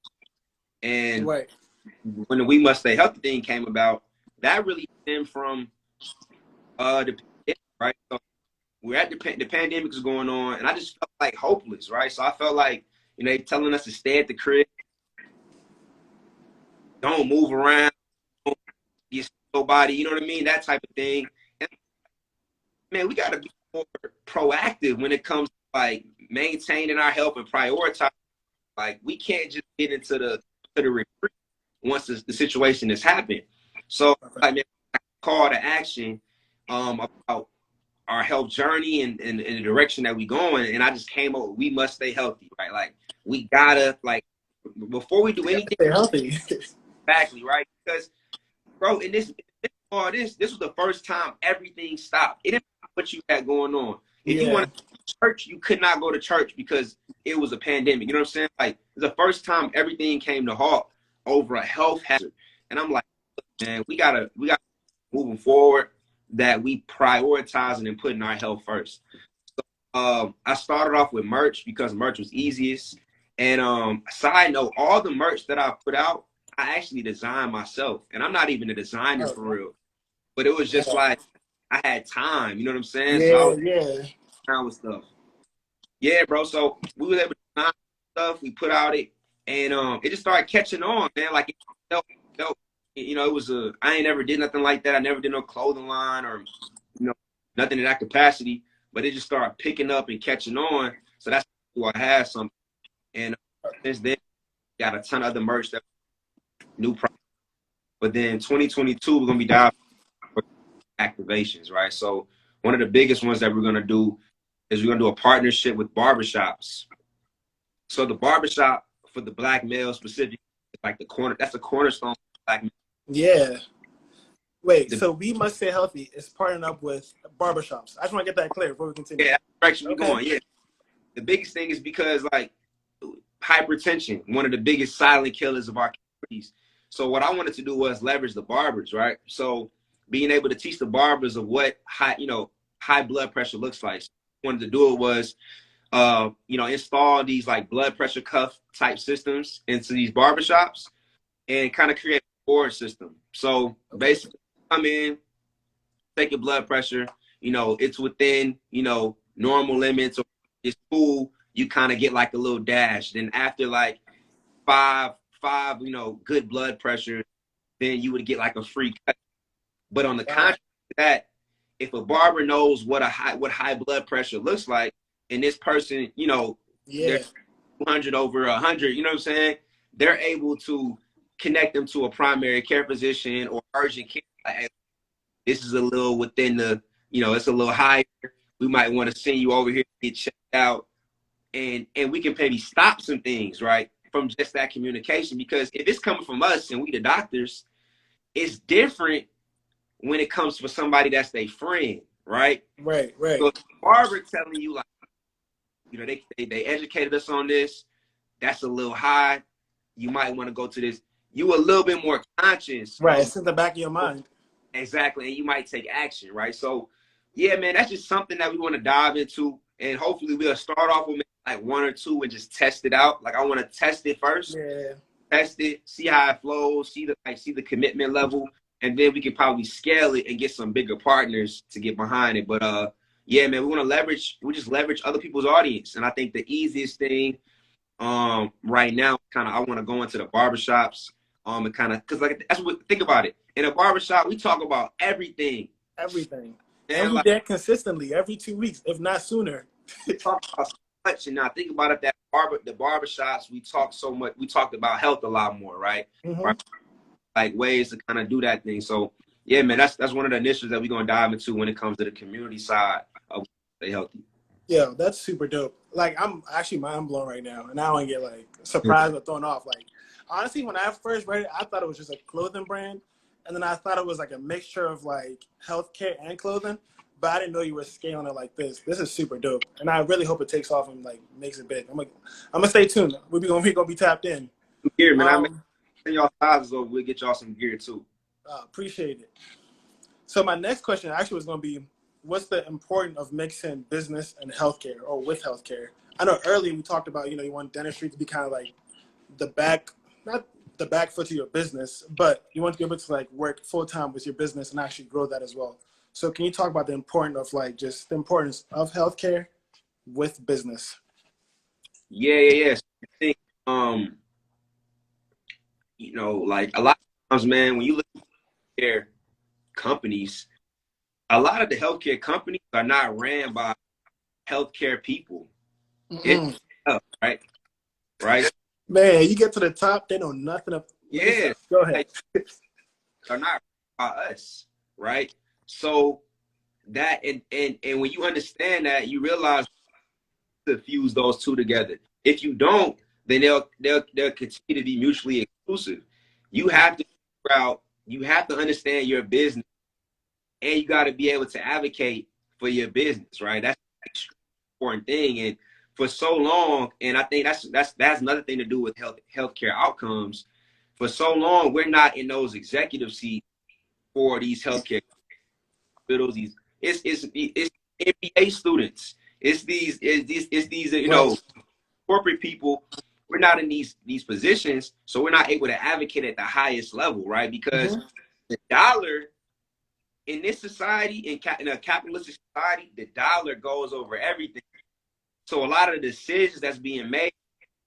And when the We Must Stay Healthy thing came about, that really stemmed from the pandemic, right? So we're at the pandemic is going on, and I just felt like hopeless, right? So I felt like, they telling us to stay at the crib, don't move around, don't get nobody, you know what I mean? That type of thing. And man, we got to be more proactive when it comes to like maintaining our health and prioritizing. Like, we can't just get into the retreat once the situation has happened. So I call to action about our health journey and the direction that we going. And I just came up with We Must Stay Healthy, right? Like, we gotta, like, before we do anything, stay healthy. Exactly, right? Because, bro, in this was the first time everything stopped. It didn't matter what you had going on. If you want to go to church, you could not go to church because it was a pandemic. You know what I'm saying? Like, it's the first time everything came to halt over a health hazard. And I'm like, man, we gotta moving forward that we prioritizing and putting our health first. So I started off with merch because merch was easiest. And side note, all the merch that I put out, I actually designed myself. And I'm not even a designer for real. But it was just like I had time, you know what I'm saying? Yeah, so I was down with stuff. Yeah, bro. So we was able to design stuff, we put out it, and it just started catching on, man. Like, it felt it was I ain't never did nothing like that. I never did no clothing line or nothing in that capacity, but it just started picking up and catching on. So that's why I had something. And since then, got a ton of other merch that new products. But then 2022, we're gonna be diving for activations, right? So one of the biggest ones that we're gonna do is we're gonna do a partnership with barbershops. So the barbershop for the Black male specifically, like that's the cornerstone of Black male. Yeah. Wait, The so We Must Stay Healthy is partnering up with barbershops. I just want to get that clear before we continue. yeah, that's the direction we're Okay. going. Yeah. The biggest thing is because like hypertension, one of the biggest silent killers of our communities. So what I wanted to do was leverage the barbers, right? So being able to teach the barbers of what high blood pressure looks like. So what I wanted to do it was install these like blood pressure cuff type systems into these barbershops and kind of create a reward system. So basically come in, take your blood pressure, it's within, normal limits or it's cool, you kind of get like a little dash. Then after like five, good blood pressure, then you would get like a free cut. But on the contrary to that, if a barber knows what high blood pressure looks like, and this person, they're 200 over 100, you know what I'm saying? They're able to connect them to a primary care physician or urgent care. Like, hey, this is a little within the, it's a little higher. We might want to send you over here to get checked out. And we can maybe stop some things, right, from just that communication. Because if it's coming from us and we the doctors, it's different when it comes for somebody that's their friend, right? Right. So if the barber telling you like, they educated us on this, that's a little high. You might want to go to this. You a little bit more conscious. Right. It's in the back of your mind. Exactly. And you might take action, right? So yeah, man, that's just something that we want to dive into. And hopefully we'll start off with like one or two and just test it out. Like I want to test it first. Yeah. Test it, see how it flows, see the commitment level, and then we can probably scale it and get some bigger partners to get behind it. But yeah, man, we just leverage other people's audience. And I think the easiest thing right now, I want to go into the barbershops and because like that's what, think about it. In a barbershop, we talk about everything. And we get consistently every 2 weeks, if not sooner. We talk about so much, and now think about it. The barbershops, we talk so much. We talked about health a lot more, right? Mm-hmm. Right? Like ways to kind of do that thing. So yeah, man, that's one of the initiatives that we're gonna dive into when it comes to the community side of Stay Healthy. Yeah, that's super dope. Like I'm actually mind blown right now, and I don't get like surprised or thrown off. Like honestly, when I first read it, I thought it was just a clothing brand. And then I thought it was like a mixture of like healthcare and clothing, but I didn't know you were scaling it like this. This is super dope, and I really hope it takes off and like makes it big. I'm gonna stay tuned. We're gonna be tapped in. Gear, man. I send y'all sizes over. We'll get y'all some gear too. Appreciate it. So my next question actually was gonna be, what's the importance of mixing business and healthcare, or with healthcare? I know earlier we talked about you want dentistry to be kind of like the back, not the back foot to your business, but you want to be able to like work full time with your business and actually grow that as well. So can you talk about the importance of like just the importance of healthcare with business? Yeah. So I think like a lot of times, man, when you look at healthcare companies, a lot of the healthcare companies are not ran by healthcare people. It's tough, right? Right? Man, you get to the top, they know nothing of. Yeah. Go ahead. Are not by us, right? So that and when you understand that, you realize to fuse those two together. If you don't, then they'll continue to be mutually exclusive. You have to figure out, you have to understand your business, and you got to be able to advocate for your business, right? That's an extremely important thing. And for so long, and I think that's another thing to do with healthcare outcomes. For so long, we're not in those executive seats for these healthcare hospitals. It's MBA students. It's these corporate people. We're not in these positions, so we're not able to advocate at the highest level, right? Because the dollar in this society, in a capitalistic society, the dollar goes over everything. So a lot of the decisions that's being made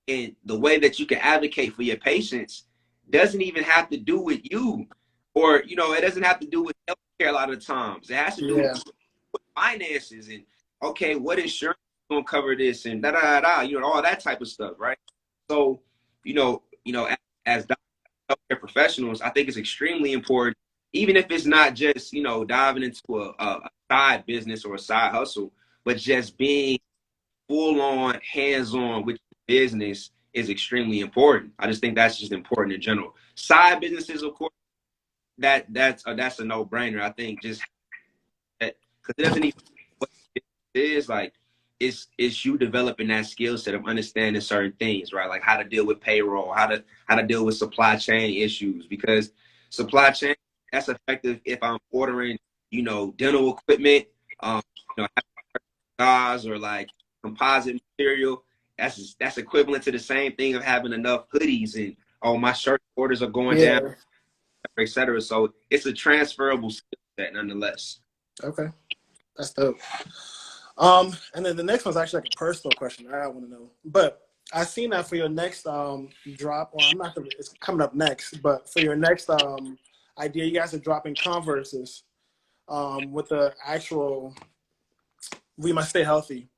and the way that you can advocate for your patients doesn't even have to do with you, or it doesn't have to do with healthcare a lot of times. It has to do with finances and okay, what insurance is gonna cover this and all that type of stuff, right? So, as healthcare professionals, I think it's extremely important, even if it's not just diving into a side business or a side hustle, but just being full-on, hands-on with business is extremely important. I just think that's just important in general. Side businesses, of course, that's a no brainer. I think just because it doesn't even what it is like. It's you developing that skill set of understanding certain things, right? Like how to deal with payroll, how to deal with supply chain issues, because supply chain that's effective if I'm ordering, dental equipment, you know, gauze or like composite material. That's equivalent to the same thing of having enough hoodies and my shirt orders are going down, Yeah. et cetera. So it's a transferable skill set nonetheless. Okay. That's dope. And then the next one's actually like a personal question I want to know. But I seen that for your next drop, or I'm not gonna, it's coming up next, but for your next idea, you guys are dropping Converses with the actual "We Must Stay Healthy."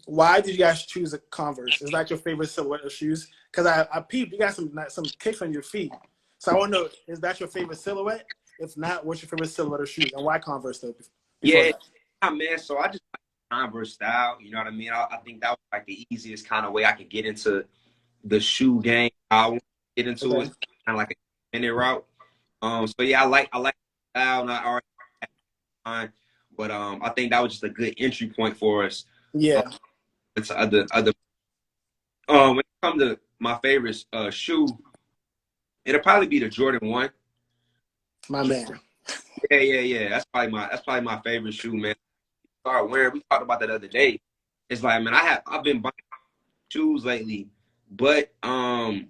Why did you guys choose a Converse? Is that your favorite silhouette of shoes? Because I peeped, you got some kicks on your feet. So I want to know, is that your favorite silhouette? If not, what's your favorite silhouette of shoes, and why Converse though? Yeah, man. So I just like Converse style. You know what I mean? I think that was like the easiest kind of way I could get into the shoe game. I want to get into it, kind of like a minute route. So yeah, I like style, not already mine, but I think that was just a good entry point for us. Yeah. It's other. When it comes to my favorite shoe, it'll probably be the Jordan 1. My man. Yeah. That's probably my favorite shoe, man. Start wearing. We talked about that the other day. It's like, man, I've been buying shoes lately, but man,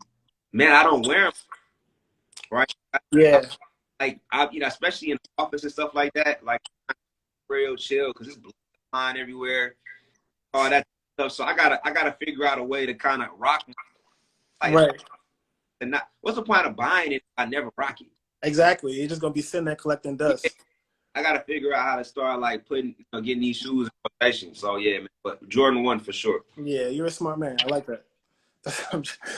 I don't wear them. Right? Yeah. I especially in the office and stuff like that. Like real chill because it's flying everywhere. All that stuff. So I gotta figure out a way to kind of rock. Right. And not. What's the point of buying it if I never rock it? Exactly. You're just gonna be sitting there collecting dust. I gotta figure out how to start like getting these shoes in rotation. So yeah, man, but Jordan 1 for sure. Yeah, you're a smart man. I like that.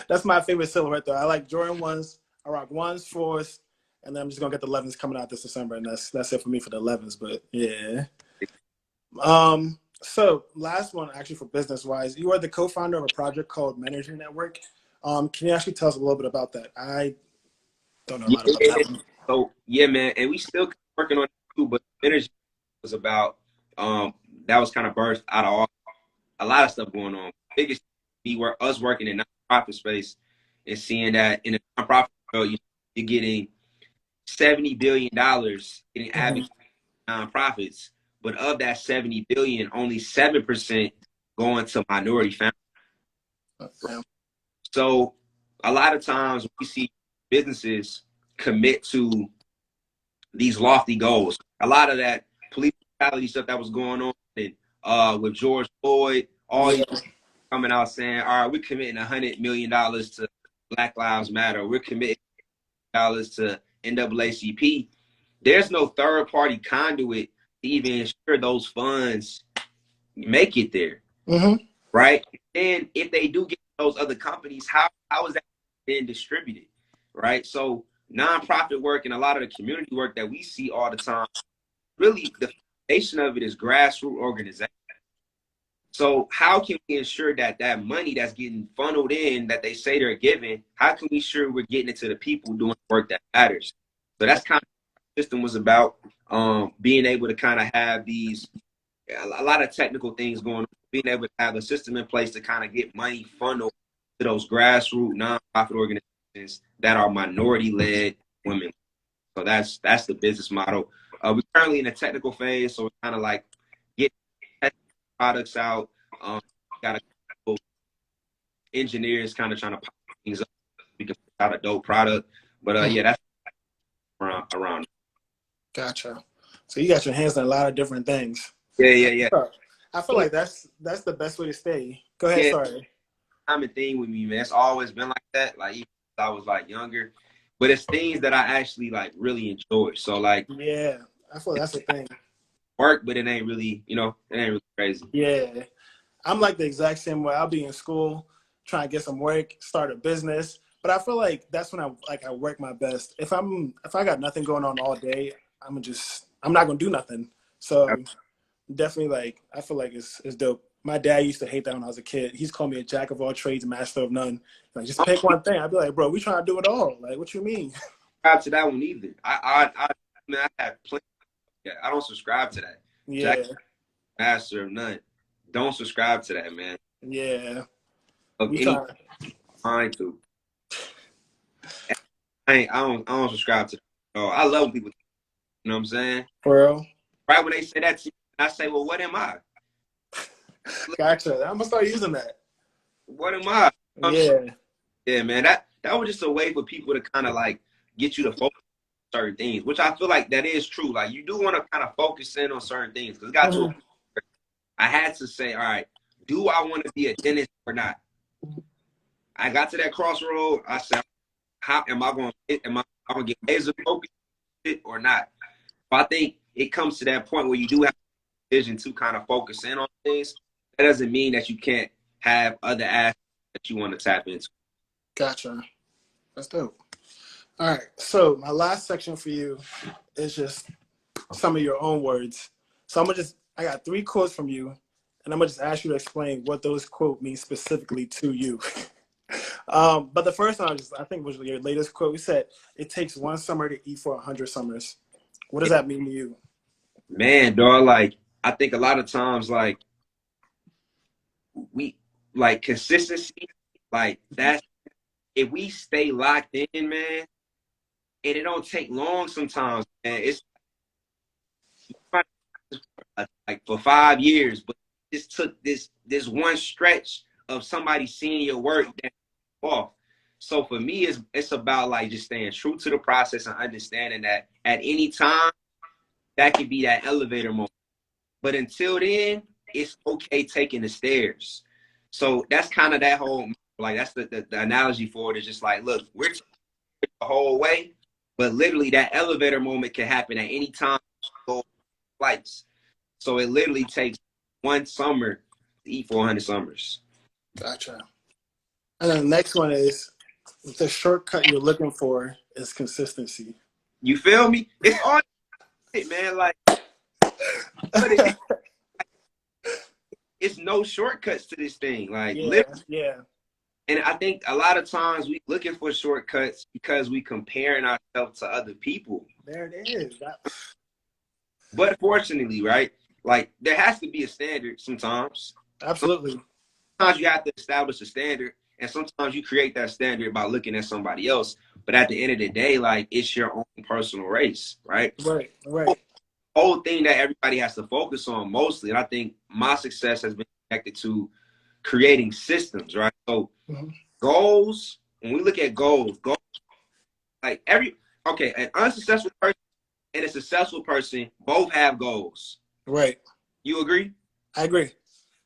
That's my favorite silhouette though. I like Jordan 1s. I rock 1s, 4s, and then I'm just gonna get the 11s coming out this December, and that's it for me for the 11s. But yeah. So last one actually for business wise, you are the co-founder of a project called Manager Network. Can you actually tell us a little bit about that? I don't know a lot about that one. So yeah, man, and we still working on it too, but Energy was about that was kind of birthed out of a lot of stuff going on. Biggest be where us working in nonprofit space and seeing that in the nonprofit world, you're getting $70 billion getting advocated nonprofits, but of that 70 billion, only 7% going to minority families. Okay. So a lot of times we see businesses commit to these lofty goals. A lot of that police brutality stuff that was going on and, with George Floyd, all these coming out saying, all right, we're committing $100 million to Black Lives Matter. We're committing dollars to NAACP. There's no third party conduit to even ensure those funds make it there. Right? And if they do get those other companies, how is that then distributed? Right? So nonprofit work and a lot of the community work that we see all the time, really the foundation of it is grassroots organization. So how can we ensure that that money that's getting funneled in that they say they're giving, how can we ensure we're getting it to the people doing work that matters? So that's kind of what the system was about, being able to kind of have a lot of technical things going on, being able to have a system in place to kind of get money funneled to those grassroots nonprofit organizations that are minority-led women. So that's the business model. We're currently in the technical phase, so we're kind of like getting products out. Got a couple engineers kind of trying to pop things up. We can put out a dope product. But yeah, that's around. Gotcha. So you got your hands on a lot of different things. Yeah. I feel like that's the best way to stay. Go ahead, sorry. Common thing with me, man. It's always been like that. Like even since I was like younger. But it's things that I actually like really enjoy. So like yeah, I feel that's the thing. Work, but it ain't really, it ain't really crazy. Yeah. I'm like the exact same way. I'll be in school, trying to get some work, start a business. But I feel like that's when I work my best. If I got nothing going on all day, I'm not gonna do nothing. So definitely I feel like it's dope. My dad used to hate that when I was a kid. He's called me a jack of all trades, master of none. Like just pick one thing. I'd be like, bro, we trying to do it all. Like, what you mean? subscribe to that one either. Man, I have plenty. Yeah, I don't subscribe to that. Yeah. Jack Master of none. Don't subscribe to that, man. Yeah. Of We any try. kind to. I don't subscribe to that. Oh, I love when people, you know what I'm saying? For real. Right when they say that to me, I say, well, what am I? Gotcha. I'm gonna start using that. What am I? Yeah. Yeah, man. That was just a way for people to kind of like get you to focus on certain things, which I feel like that is true. Like you do want to kind of focus in on certain things because it got to. I had to say, all right, do I want to be a dentist or not? I got to that crossroad. I said, how am I going to get laser focused or not? But I think it comes to that point where you do have a vision to kind of focus in on things. That doesn't mean that you can't have other aspects that you want to tap into. Gotcha. That's dope. All right. So my last section for you is just some of your own words. So I got 3 quotes from you, and I'm gonna just ask you to explain what those quotes mean specifically to you. But the first one I think was your latest quote. You said, "It takes one summer to eat for 100 summers." What does that mean to you? Man, dog, like I think a lot of times like we like consistency, like that's if we stay locked in, man, and it don't take long sometimes, man. It's like for 5 years, but this took this one stretch of somebody seeing your work that off. So for me, it's about like just staying true to the process and understanding that at any time that could be that elevator moment. But until then, it's okay taking the stairs. So that's kind of that whole like that's the analogy for it is just like, look, we're the whole way, but literally that elevator moment can happen at any time. Flights. So it literally takes one summer to eat 400 summers. Gotcha. And then the next one is the shortcut you're looking for is consistency. You feel me? It's all it, man. Like, it's no shortcuts to this thing. Like, literally. Yeah. And I think a lot of times we looking for shortcuts because we comparing ourselves to other people. There it is. But fortunately, right? Like, there has to be a standard sometimes. Absolutely. Sometimes you have to establish a standard, and sometimes you create that standard by looking at somebody else. But at the end of the day, like, it's your own personal race, right? Right. The whole thing that everybody has to focus on mostly, and I think my success has been connected to creating systems, right? So goals, when we look at goals, like an unsuccessful person and a successful person both have goals. Right. You agree? I agree.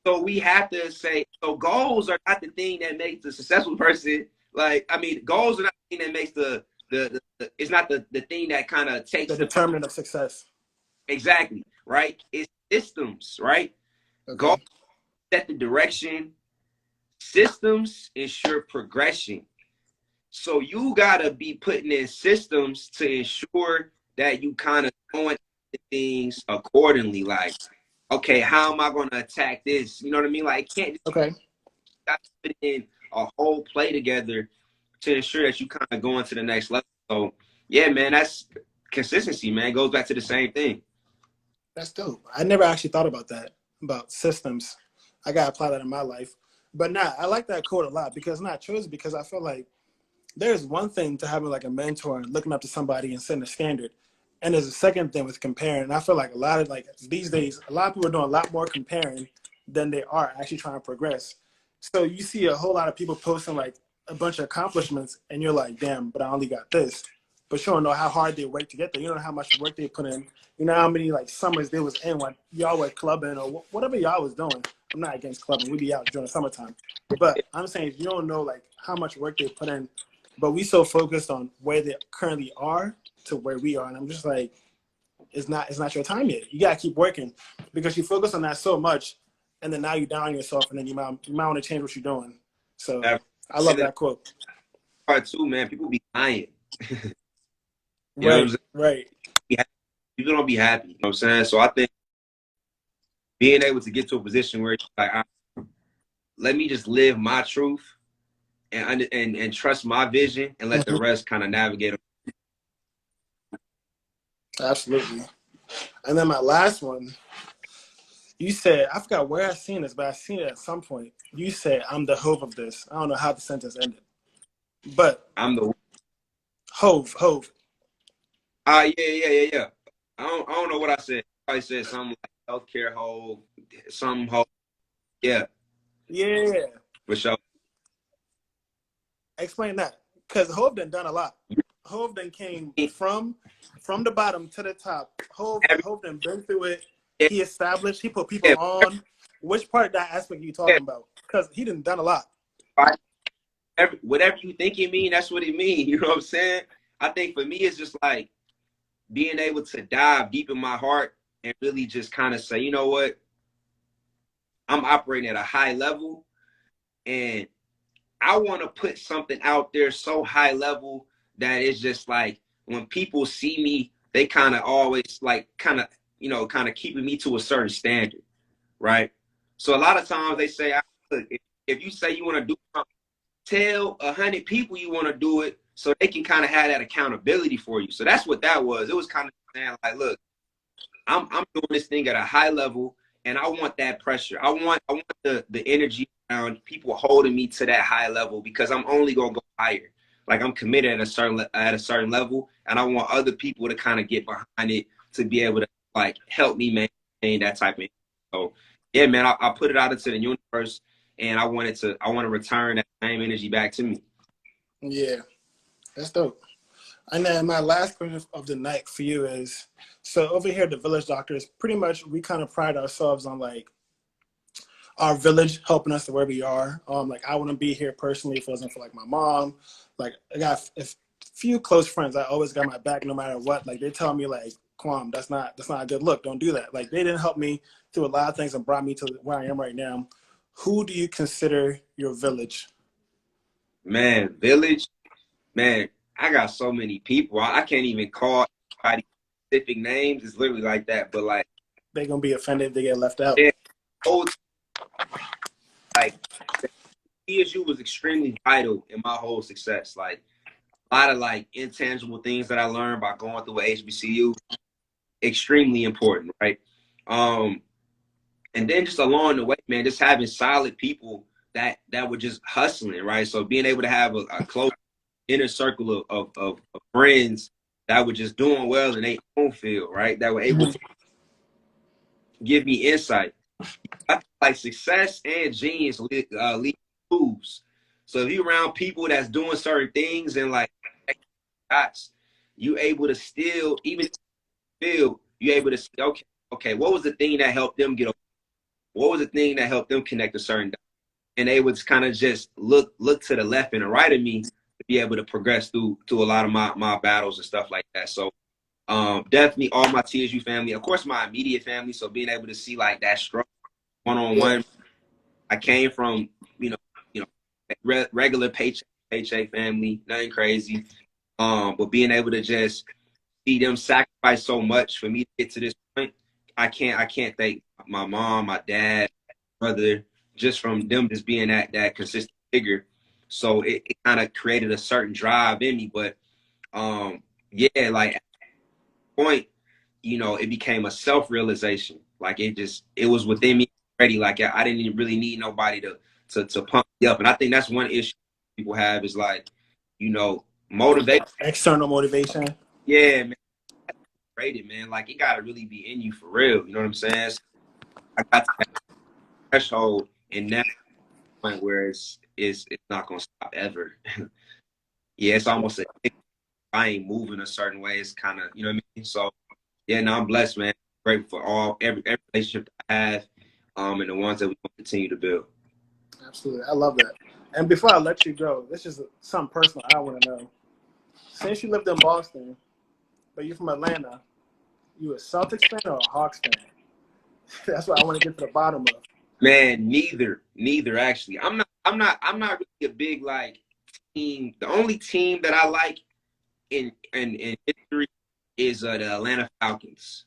So we have to say, so goals are not the thing that makes the successful person. Like, I mean, goals are not the thing that makes the it's not the thing that kind of takes the determinant of success. Exactly, right? It's systems, right? Okay. Goals set the direction. Systems ensure progression. So you gotta be putting in systems to ensure that you kind of going things accordingly. Like, okay, how am I going to attack this? You know what I mean? Like, can't just put in a whole play together to ensure that you kind of go into the next level. So, yeah, man, that's consistency, man. It goes back to the same thing. That's dope. I never actually thought about that, about systems. I got to apply that in my life. But I like that quote a lot because because I feel like there's one thing to having like a mentor and looking up to somebody and setting a standard. And there's a second thing with comparing. And I feel like a lot of these days, a lot of people are doing a lot more comparing than they are actually trying to progress. So you see a whole lot of people posting like a bunch of accomplishments and you're like, damn, but I only got this. But you don't know how hard they work to get there. You don't know how much work they put in. You know how many like summers they was in when y'all were clubbing or whatever y'all was doing. I'm not against clubbing. We be out during the summertime. But I'm saying you don't know like how much work they put in. But we so focused on where they currently are to where we are. And I'm just like, it's not your time yet. You got to keep working because you focus on that so much. And then now you down yourself and then you might want to change what you're doing. So I love that quote. Part two, man, people be lying. Right. People don't be happy. You know what I'm saying? So I think being able to get to a position where it's like, let me just live my truth and trust my vision and let the rest kind of navigate. Absolutely. And then my last one, you said, I forgot where I seen this, but I seen it at some point. You said, I'm the Hove of this. I don't know how the sentence ended. But I'm the Hove. yeah. I don't know what I said. I said something like healthcare whole, some whole. Yeah, Yeah. for sure. Explain that. Because Hove done a lot. Hove came from the bottom to the top. Hove done been through it. Yeah, He established, he put people yeah, on. Which part of that aspect are you yeah. talking about? Because he done a lot. Right. Whatever you think it mean, that's what it mean. You know what I'm saying? I think for me, it's just like being able to dive deep in my heart and really just kind of say, you know what? I'm operating at a high level and I want to put something out there so high level that it's just like when people see me, they kind of always like kind of keeping me to a certain standard, right? So a lot of times they say, look, if you say you want to do something, tell 100 people you want to do it so they can kind of have that accountability for you. So that's what that was. It was kind of saying like, look, I'm doing this thing at a high level and I want that pressure. I want the energy around people holding me to that high level because I'm only gonna go higher. Like I'm committed at a certain level, and I want other people to kind of get behind it to be able to like help me maintain that type of energy. So yeah, man, I put it out into the universe, and I want to return that same energy back to me. Yeah, that's dope. And then my last question of the night for you is, so over here at the Village Doctors, pretty much we kind of pride ourselves on like our village helping us to where we are. Like I wouldn't be here personally if it wasn't for like my mom. Like I got a few close friends. I always got my back no matter what. Like they tell me like, Kwam, that's not a good look. Don't do that. Like they didn't help me through a lot of things and brought me to where I am right now. Who do you consider your village? Man, village, man, I got so many people. I can't even call anybody specific names. It's literally like that. But like, They're gonna be offended if they get left out. yeah, like TSU was extremely vital in my whole success. Like a lot of like intangible things that I learned by going through a HBCU, extremely important, right? And then just along the way, man, just having solid people that were just hustling, right? So being able to have a close inner circle of friends that were just doing well in their own field, right? That were able to give me insight. I feel like success and genius lead moves. So if you're around people that's doing certain things and like you able to still even feel you able to say, okay, what was the thing that helped them get over? What was the thing that helped them connect a certain dot? And they would kind of just look to the left and the right of me to be able to progress through a lot of my battles and stuff like that. So definitely all my TSU family, of course my immediate family. So being able to see like that struggle one-on-one. I came from, regular paycheck family, nothing crazy. But being able to just see them sacrifice so much for me to get to this point, I can't thank my mom, my dad, brother, just from them just being that consistent figure. So it kind of created a certain drive in me. But yeah, like at that point, it became a self-realization. Like it was within me already. Like I didn't even really need nobody to pump me up. And I think that's one issue people have is like, motivation. External motivation. Yeah, man. Rated, man. Like it gotta really be in you for real. You know what I'm saying? So I got to that threshold in that point where it's not gonna stop ever. Yeah, it's almost if I ain't moving a certain way, it's kind of, you know what I mean? So yeah, no, I'm blessed, man. Grateful for every relationship that I have, and the ones that we continue to build. Absolutely. I love that. And before I let you go, this is something personal I want to know. Since you lived in Boston, but you're from Atlanta, you a Celtics fan or a Hawks fan? That's what I want to get to the bottom of. Man, neither actually. I'm not really a big like team. The only team that I like in history is the Atlanta Falcons.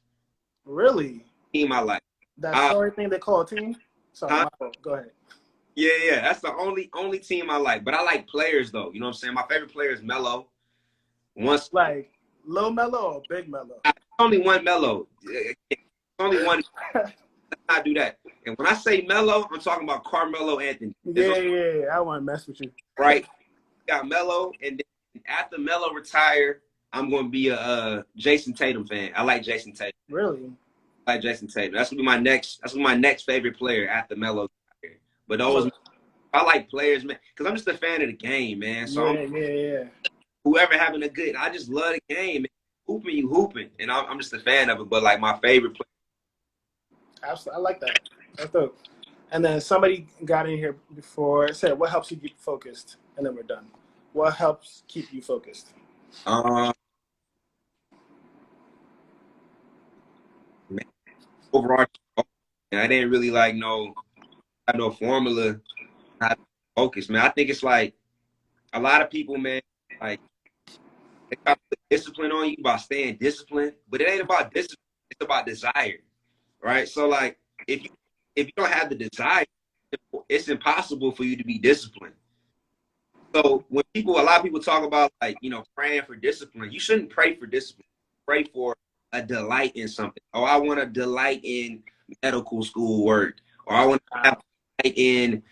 Really? Team I like. That sorry thing they call a team? Sorry, my fault. Go ahead. Yeah. That's the only team I like. But I like players though. You know what I'm saying? My favorite player is Melo. Like Lil Melo or Big Melo? only one mellow. It's only one. Let's not do that. And when I say mellow, I'm talking about Carmelo Anthony. Yeah. I want to mess with you. Right. Got Melo, and then after Melo retire, I'm going to be a Jason Tatum fan. I like Jason Tatum. Really? I like Jason Tatum. That's gonna be my next. That's my next favorite player after Melo. But those, I like players, man, because I'm just a fan of the game, man. So yeah. Whoever having a good, I just love the game. Man. Hooping, you hooping, and I'm just a fan of it. But like my favorite player. Absolutely, I like that. That's dope. And then somebody got in here before, said, "What helps you keep focused?" And then we're done. What helps keep you focused? Man, overall, I didn't really like have no formula. How to focus, man. I think it's like a lot of people, man, like they try to put discipline on you by staying disciplined, but it ain't about discipline. It's about desire, right? So like if you don't have the desire, it's impossible for you to be disciplined. So when a lot of people talk about like, praying for discipline, you shouldn't pray for discipline. Pray for a delight in something. Oh, I want to delight in medical school work, or I want to have delight in,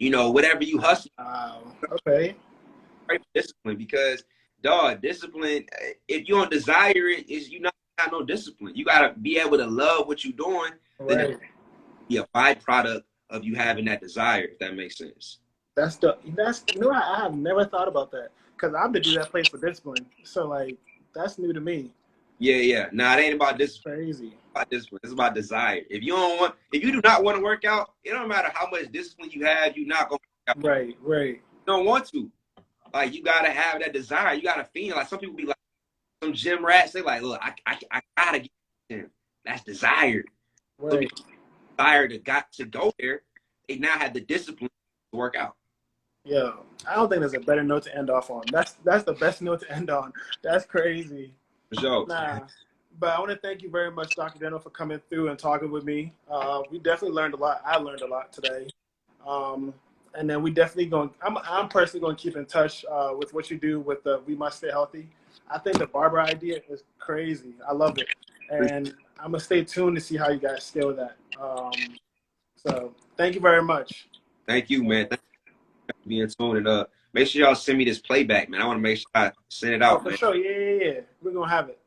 whatever you hustle. Okay. Pray for discipline because, dog, discipline, if you don't desire it, you not got no discipline. You got to be able to love what you're doing. Right. Then it be a byproduct of you having that desire, if that makes sense. I have never thought about that because I'm the dude that plays for discipline. So like that's new to me. Yeah. Nah, it ain't about discipline. Crazy. It's about discipline. It's about desire. If you do not want to work out, it don't matter how much discipline you have, you're not gonna work out. Right. You don't want to. Like you gotta have that desire. You gotta feel like some people be like some gym rats. They like, look, I gotta get in. That's desire. Right. So desire to go there. They now have the discipline to work out. Yeah, I don't think there's a better note to end off on. That's the best note to end on. That's crazy. For sure. Nah, but I want to thank you very much, Dr. Daniel, for coming through and talking with me. We definitely learned a lot. I learned a lot today. And then we definitely I'm personally going to keep in touch with what you do with the We Must Stay Healthy. I think the barber idea is crazy. I love it. And I'm going to stay tuned to see how you guys scale that. So thank you very much. Thank you, man. Thank you for being tuned. And make sure y'all send me this playback, man. I want to make sure I send it out, for man. sure. Yeah. We're going to have it.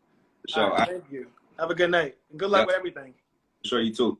For sure. Thank you. Have a good night. And good luck with everything. For sure, you too.